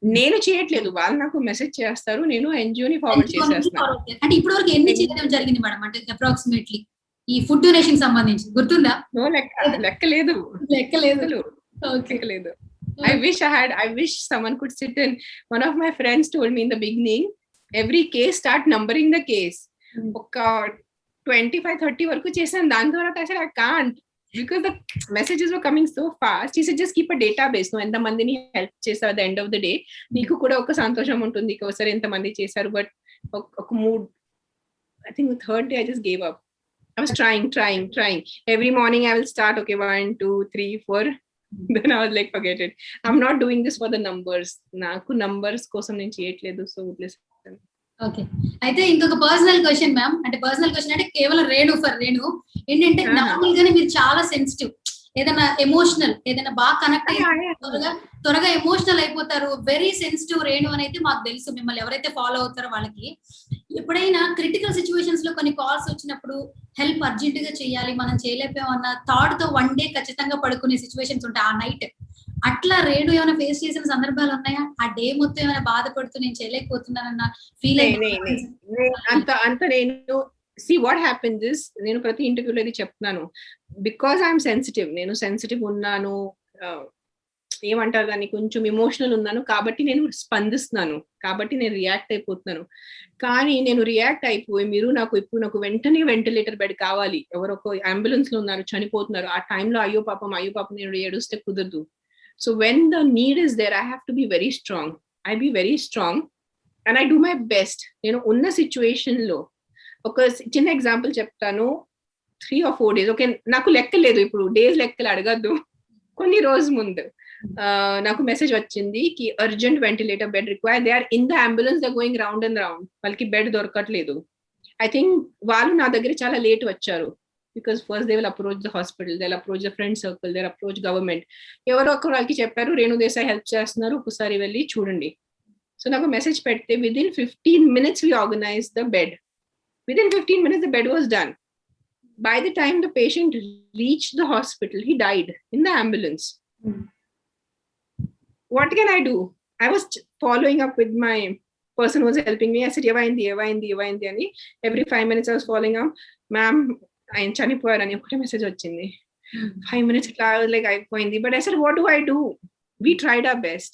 నేను చేయట్లేదు, వాళ్ళు నాకు మెసేజ్ చేస్తారు, నేను NGO ని ఫార్వర్డ్ చేసేస్తాను. అంటే ఇప్పటి వరకు ఎన్ని చేయడం జరిగింది మేడం? అంటే అప్రాక్సిమేట్లీ ఈ ఫుడ్ డొనేషన్ సంబంధించి గుర్తుందా? లెక్క లేదు. I wish someone could sit in. One of my friends told me in the beginning, every case start numbering the case. ఒక 25-30 వరకు చేశాను, దాని తర్వాత అసలు I can't, because the messages were coming so fast. He said just keep a database, no ఎంత మందిని help చేశారు, at the end of the day నీకు కూడా ఒక సంతోషం ఉంటుంది, ఒకసారి ఎంత మంది చేశారు. బట్ ఒక mood, I think the third day I just gave up. I was trying. Every morning I will start, okay, 1, 2, 3, 4. Then I was like, forget it. I'm not doing this for the numbers. నాకు numbers కోసం నేను చేయట్లేదు. So listen. Okay, అయితే ఇంకొక personal question ma'am. అంటే personal question అంటే కేవలం రేణు ఏంటంటే నార్మల్ గానే మీరు చాలా సెన్సిటివ్, ఏదైనా ఎమోషనల్ ఏదైనా బాగా కనెక్ట్ అయ్యి త్వరగా ఎమోషనల్ అయిపోతారు, వెరీ సెన్సిటివ్ రేణు అని అయితే మాకు తెలుసు. మిమ్మల్ని ఎవరైతే ఫాలో అవుతారో వాళ్ళకి ఎప్పుడైనా క్రిటికల్ సిచ్యువేషన్స్ లో కొన్ని కాల్స్ వచ్చినప్పుడు హెల్ప్ అర్జెంట్ గా చేయాలి, మనం చేయలేకపోయామన్న థాట్ తో 1 day ఖచ్చితంగా పడుకునే సిచ్యువేషన్స్ ఉంటాయి ఆ నైట్. అట్లా రేణు ఏమైనా ఫేస్ చేసిన సందర్భాలు ఉన్నాయా? ఆ డే మొత్తం ఏమైనా బాధపడుతూ నేను చేయలేకపోతున్నానన్న ఫీల్ అంత నేను see what happens is, నేను ప్రతి ఇంటర్వ్యూలో ఇది చెప్తున్నాను, బికాజ్ ఐఎమ్ సెన్సిటివ్, నేను సెన్సిటివ్ ఉన్నాను, ఏమంటారు దాన్ని, కొంచెం ఎమోషనల్ ఉన్నాను కాబట్టి నేను స్పందిస్తున్నాను, కాబట్టి నేను రియాక్ట్ అయిపోతున్నాను. కానీ నేను రియాక్ట్ అయిపోయి మీరు నాకు వెంటనే వెంటిలేటర్ బెడ్ కావాలి, ఎవరొక అంబులెన్స్ లో ఉన్నారు, చనిపోతున్నారు, ఆ టైంలో అయ్యో పాపం నేను ఏడుస్తే కుదరదు. So when the need is there, I have to be very strong. I be very strong and I do my best. నేను ఉన్న సిచ్యువేషన్ లో ఒక చిన్న ఎగ్జాంపుల్ చెప్తాను. 3 or 4 days, ఓకే, నాకు లెక్క లేదు, ఇప్పుడు డేస్ లెక్కలు అడగద్దు. కొన్ని రోజు ముందు నాకు మెసేజ్ వచ్చింది కి urgent ventilator bed require. They are in the ambulance, they going round and round, వాళ్ళకి బెడ్ దొరకట్లేదు. ఐ థింక్ వాళ్ళు నా దగ్గర చాలా లేట్ వచ్చారు. because first they will approach the hospital, they'll approach the friend circle, they'll approach government. ఎవరో ఒకరు వాళ్ళకి చెప్పారు రేణు దేశాయ్ హెల్ప్ చేస్తున్నారు, ఒకసారి వెళ్ళి చూడండి. సో నాకు మెసేజ్ పెడితే within 15 minutes we organized the bed. Within 15 minutes the bed was done. By the time the patient reached the hospital, he died in the ambulance. What can I do? I was following up with my person who was helping me. I said, Yavaindi, ani. Every 5 minutes I was following up. Ma'am, I am chanipoyarani. Okate message vachindi. 5 minutes I was like, Aypoindi. But I said, what do I do? We tried our best.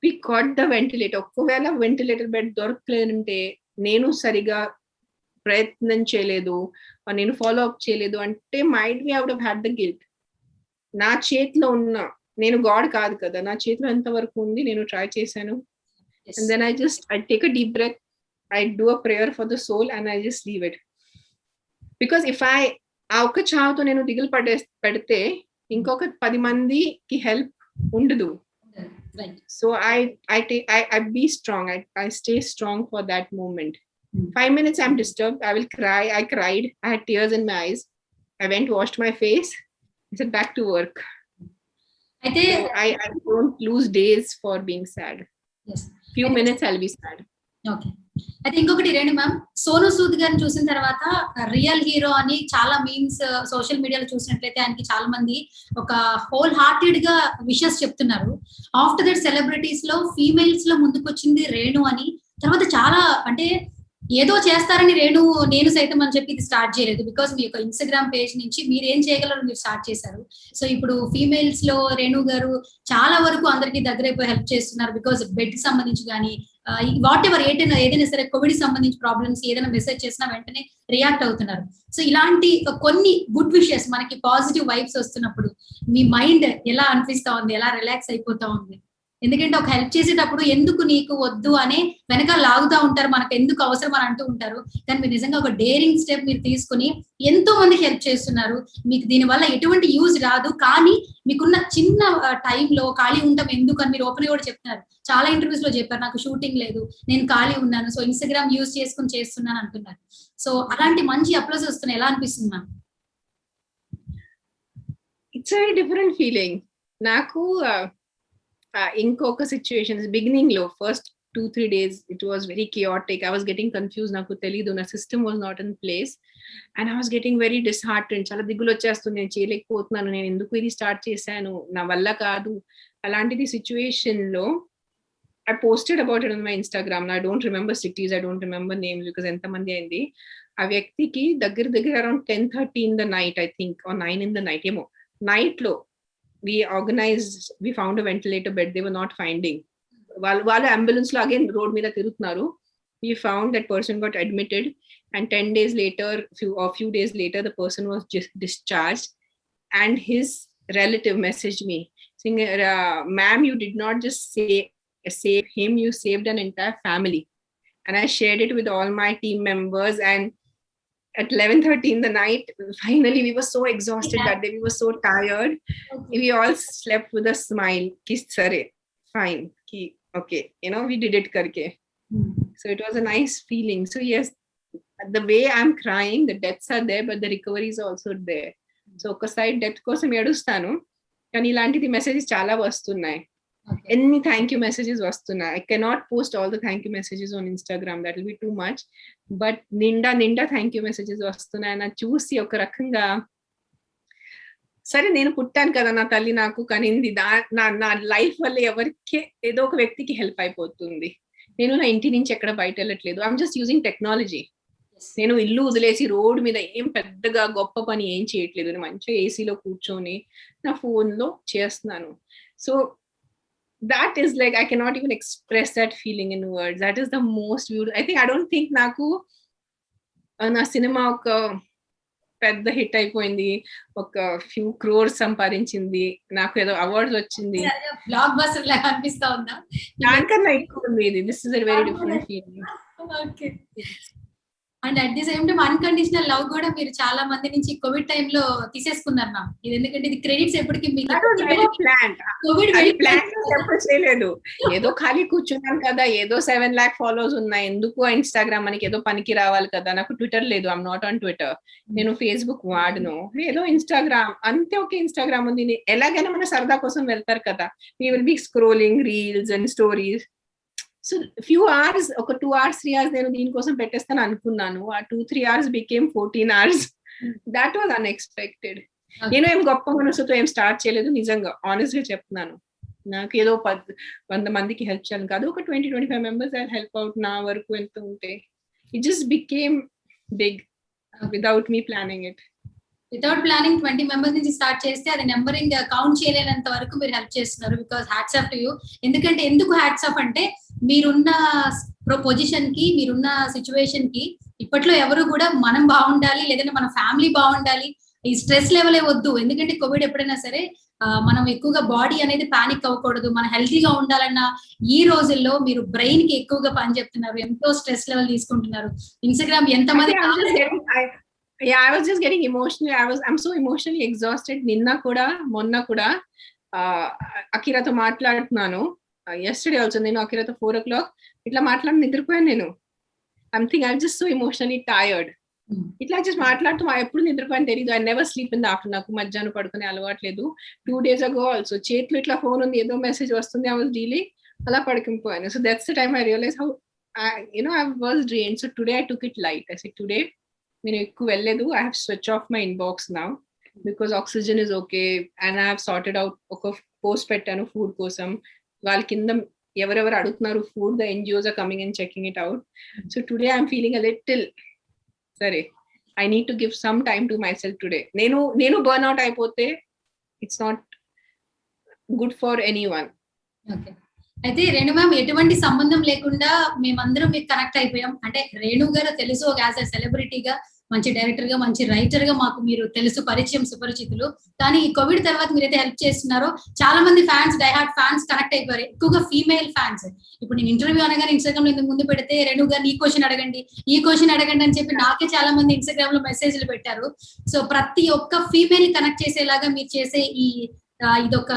We got the ventilator. Okavela ventilator bed dorkalante nenu sariga ప్రయత్నం చేయలేదు, నేను follow up చేయలేదు అంటే might be I would have had the guilt. నా చేతిలో ఉన్న, నేను God కాదు కదా, నా చేతిలో ఎంత వరకు ఉంది నేను ట్రై చేశాను. And then I take a deep breath, I do a prayer for the soul and I just leave it. Because if ఆ ఒక్క చావుతో నేను దిగులు పెడితే ఇంకొక 10 మందికి హెల్ప్ ఉండదు. So I be strong, I stay strong for that moment. 5 minutes I'm disturbed, I will cry. I cried, I had tears in my eyes. I went, washed my face, I said back to work. అయితే I don't lose days for being sad. yes, few minutes I'll be sad. Okay. అయితే ఇంకొకటి Renu ma'am, Sonu Sood గారిని చూసిన తర్వాత real hero అని చాలా memes social మీడియాలో చూసినట్లయితే ఆయనకి చాలా మంది ఒక హోల్ హార్టెడ్ గా విషెస్ చెప్తున్నారు. ఆఫ్టర్ దట్ సెలబ్రిటీస్ లో ఫీమేల్స్ లో ముందుకొచ్చింది రేణు అని. తర్వాత చాలా అంటే ఏదో చేస్తారని రేణు నేను సైతం అని చెప్పి ఇది స్టార్ట్ చేయలేదు, బికాస్ మీ యొక్క ఇన్స్టాగ్రామ్ పేజ్ నుంచి మీరు ఏం చేయగలరు మీరు స్టార్ట్ చేశారు. సో ఇప్పుడు ఫీమేల్స్ లో రేణు గారు చాలా వరకు అందరికి దగ్గరైపోయి హెల్ప్ చేస్తున్నారు. బికాస్ బెడ్ కి సంబంధించి కానీ వాట్ ఎవర్ ఏదైనా సరే కోవిడ్ సంబంధించి ప్రాబ్లమ్స్ ఏదైనా మెసేజ్ చేసినా వెంటనే రియాక్ట్ అవుతున్నారు. సో ఇలాంటి కొన్ని గుడ్ విషెస్ మనకి పాజిటివ్ వైబ్స్ వస్తున్నప్పుడు మీ మైండ్ ఎలా అనిపిస్తా ఉంది, ఎలా రిలాక్స్ అయిపోతా ఉంది? ఎందుకంటే ఒక హెల్ప్ చేసేటప్పుడు ఎందుకు నీకు వద్దు అనే వెనకాల లాగుతా ఉంటారు, మనకు ఎందుకు అవసరం అని అంటూ ఉంటారు. కానీ మీరు నిజంగా ఒక డేరింగ్ స్టెప్ మీరు తీసుకుని ఎంతో మందికి హెల్ప్ చేస్తున్నారు. మీకు దీనివల్ల ఎటువంటి యూజ్ రాదు, కానీ మీకున్న చిన్న టైంలో ఖాళీ ఉంటాం ఎందుకు అని మీరు ఓపెన్ కూడా చెప్తున్నారు. చాలా ఇంటర్వ్యూస్ లో చెప్పారు, నాకు షూటింగ్ లేదు, నేను ఖాళీ ఉన్నాను, సో ఇన్స్టాగ్రామ్ యూజ్ చేసుకుని చేస్తున్నాను అంటున్నారు. సో అలాంటి మంచి అప్లోస్ వస్తున్నాయి, ఎలా అనిపిస్తుంది ma'am? It's very different feeling. నాకు ఇంకొక సిచ్యువేషన్స్ బిగినింగ్ లో first 2-3 days it was very chaotic. I was getting confused, నాకు తెలీదు, నా system was not in place and I was getting very disheartened. చాలా దిగులు వచ్చేస్తుంది, నేను చేయలేకపోతున్నాను, నేను ఎందుకు ఇది స్టార్ట్ చేశాను, నా వల్ల కాదు. అలాంటిది సిచ్యువేషన్ లో I posted about it on my Instagram. I don't remember cities, I don't remember names because ఎంతమంది అయింది. ఆ వ్యక్తికి దగ్గర around 10:30 in the night, I think, or 9 in the night ఏమో, నైట్ లో we found a ventilator bed they were not finding. While ambulance lo again road meeda tirutunaru, we found that person got admitted and 10 days later, few days later, the person was just discharged and his relative messaged me saying, ma'am, you did not just save him, you saved an entire family. And I shared it with all my team members, and at 11:30 in the night, finally we were so exhausted that day, we were so tired. Okay. We all slept with a smile, ki sare fine, ki okay, we did it karke. So it was a nice feeling. So yes, the way I'm crying, the deaths are there, but the recovery is also there. So oka side death kosam edustanu, kani ilantidi messages chaala vastunnai. ఎన్ని thank you messages వస్తున్నాయి. I cannot post all the thank you messages on Instagram, that will be too much. But నిండా thank you messages వస్తున్నాయి. నా చూసి ఒక రకంగా సరే నేను పుట్టాను కదా, నా తల్లి నాకు కనింది, నా లైఫ్ వల్ల ఎవరికి ఏదో ఒక వ్యక్తికి హెల్ప్ అయిపోతుంది. నేను నా ఇంటి నుంచి ఎక్కడ బయట వెళ్ళట్లేదు, ఐఎమ్ జస్ట్ యూజింగ్ టెక్నాలజీ. నేను ఇల్లు వదిలేసి రోడ్ మీద ఏం పెద్దగా గొప్ప పని ఏం చేయట్లేదు, నేను మంచిగా ఏసీలో కూర్చొని నా ఫోన్ లో చేస్తున్నాను. So that is like, I cannot even express that feeling in words. That is the most beautiful. I think, I don't think నాకు నా సినిమా ఒక పెద్ద హిట్ అయిపోయింది, ఒక few crores సంపాదించింది, నాకు ఏదో అవార్డ్స్ వచ్చింది, బ్లాక్ బస్టర్ లాగా అనిపిస్తా ఉందా? దానికన్నా ఎక్కువ ఉంది ఇది. This is a very different feeling. Okay. And at the same time unconditional love కూడా మీరు చాలా మంది నుంచి కోవిడ్ టైంలో తీసేసుకున్నారు మ్యామ్. ఇది ఎందుకంటే ఇది క్రెడిట్స్ ఎప్పటికీ మీకు కోవిడ్ అది ప్లాన్ ఎప్పుడు చేయలేదు. ఏదో ఖాళీ కూర్చున్నాను కదా, ఏదో 7 lakh ఫాలోవర్స్ ఉన్నాయి, ఎందుకు ఇన్స్టాగ్రామ్ మనకి ఏదో పనికి రావాలి కదా, నాకు ట్విట్టర్ లేదు, ఐఎమ్ నాట్ ఆన్ ట్విట్టర్, నేను ఫేస్బుక్ వాడను, ఏదో ఇన్స్టాగ్రామ్ అంతే, ఓకే ఇన్స్టాగ్రామ్ ఉంది, ఎలాగైనా మన సరదా కోసం వెళ్తారు కదా, we will be scrolling reels and stories. So few hours, ఒక 2 hours 3 hours నేను దీనికోసం పెట్టేస్తాను అనుకున్నాను. ఆ 2-3 hours became 14 hours. That was unexpected. నేను ఏం గొప్ప మనసుతో ఏం స్టార్ట్ చేయలేదు, నిజంగా ఆనెస్ట్ గా చెప్తున్నాను. నాకు ఏదో 100 మందికి హెల్ప్ చేయాలి కాదు, ఒక 20-25 members ఐ హెల్ప్ అవుట్ నా వరకు ఎంత ఉంటే. It just became big without me planning it. Without planning 20 members నుంచి స్టార్ట్ చేస్తే అది నెంబరింగ్ కౌంట్ చేయలేనంత వరకు మీరు హెల్ప్ చేస్తున్నారు. Because hats off to you. ఎందుకంటే ఎందుకు హ్యాట్స్ ఆఫ్ అంటే మీరున్న పొజిషన్ కి, మీరున్న సిచ్యువేషన్ కి ఇప్పట్లో ఎవరు కూడా మనం బాగుండాలి, లేదంటే మన ఫ్యామిలీ బాగుండాలి, ఈ స్ట్రెస్ లెవెలే వద్దు. ఎందుకంటే కోవిడ్ ఎప్పుడైనా సరే మనం ఎక్కువగా బాడీ అనేది పానిక్ అవ్వకూడదు, మనం హెల్తీగా ఉండాలన్న ఈ రోజుల్లో మీరు బ్రెయిన్ కి ఎక్కువగా పని చెప్తున్నారు, ఎంతో స్ట్రెస్ లెవెల్ తీసుకుంటున్నారు. ఇన్స్టాగ్రామ్ ఎంతమంది Yeah, I was just getting emotional. I'm so emotionally exhausted. నిన్న కూడా మొన్న కూడా అకిరాతో మాట్లాడుతున్నాను. Yesterday also నేను అకిరాతో 4 o'clock ఇట్లా మాట్లాడి నిద్రపోయాను నేను. I'm just so emotionally tired. ఇట్లా జస్ట్ మాట్లాడుతూ ఎప్పుడు నిద్రపోయాను తెలియదు. I never sleep in the afternoon. నాకు మధ్యాహ్నం పడుకునే అలవాట్లేదు. 2 days ago also చేతిలో ఇట్లా ఫోన్ ఉంది, ఏదో మెసేజ్ వస్తుంది, I was dealing, అలా పడుకునిపోయాను. So that's the time I realized how I was drained. So today I took it light. I said today నేను ఎక్కువ వెళ్ళలేదు, I have switch off my inbox now because oxygen is okay and I have sorted out. ఒక post పెట్టాను food కోసం, వాళ్ళ కింద ఎవరెవరు అడుగుతున్నారు food, the NGOs are coming and checking it out. So today I'm feeling a little సరే, I need to give some time to myself today. నేను burn out అయిపోతే it's not good for anyone. అయితే Renu ma'am ఎటువంటి సంబంధం లేకుండా మేమందరం మీకు connect అయిపోయాం. అంటే రేణు గారు తెలుసు యాజ్ ఎ సెలబ్రిటీగా, మంచి డైరెక్టర్ గా, మంచి రైటర్ గా మాకు మీరు తెలుసు, పరిచయం, సుపరిచితులు. కానీ ఈ కోవిడ్ తర్వాత మీరైతే హెల్ప్ చేస్తున్నారో చాలా మంది ఫ్యాన్స్, డైహార్ట్ ఫ్యాన్స్ కనెక్ట్ అయిపోయారు, ఎక్కువగా ఫీమేల్ ఫ్యాన్స్. ఇప్పుడు నేను ఇంటర్వ్యూ అనగానే ఇన్స్టాగ్రామ్ లో ఇంతకు ముందు పెడితే రేణు గారు ఈ క్వశ్చన్ అడగండి, ఈ క్వశ్చన్ అడగండి అని చెప్పి నాకే చాలా మంది ఇన్స్టాగ్రామ్ లో మెసేజ్లు పెట్టారు. సో ప్రతి ఒక్క ఫీమేల్ కనెక్ట్ చేసేలాగా మీరు చేసే ఈ ఇదొక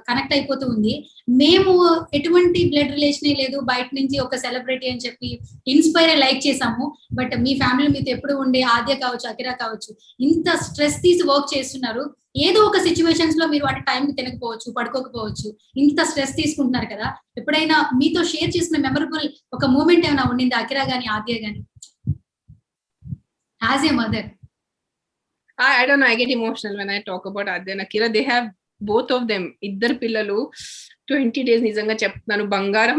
కనెక్ట్ అయిపోతూ ఉంది. మేము ఎటువంటి బ్లడ్ రిలేషన్ లేదు, బయట నుంచి ఒక సెలబ్రిటీ అని చెప్పి ఇన్స్పైర్ లైక్ చేసాము. బట్ మీ ఫ్యామిలీ మీతో ఎప్పుడు ఉండే ఆద్య కావచ్చు, అకిరా కావచ్చు, ఇంత స్ట్రెస్ తీసి వర్క్ చేస్తున్నారు. ఏదో ఒక సిచ్యువేషన్స్ లో మీరు అంటే టైంకి తినకపోవచ్చు, పడుకోకపోవచ్చు, ఇంత స్ట్రెస్ తీసుకుంటున్నారు కదా. ఎప్పుడైనా మీతో షేర్ చేసిన మెమరబుల్ ఒక మూమెంట్ ఏమైనా ఉండింది అకిరా గాని, ఆద్య గాని as a mother? I don't know, I get emotional when I talk about Adya and Akira. They have both of them, ఇద్దరు పిల్లలు 20 days నిజంగా చెప్తున్నాను బంగారం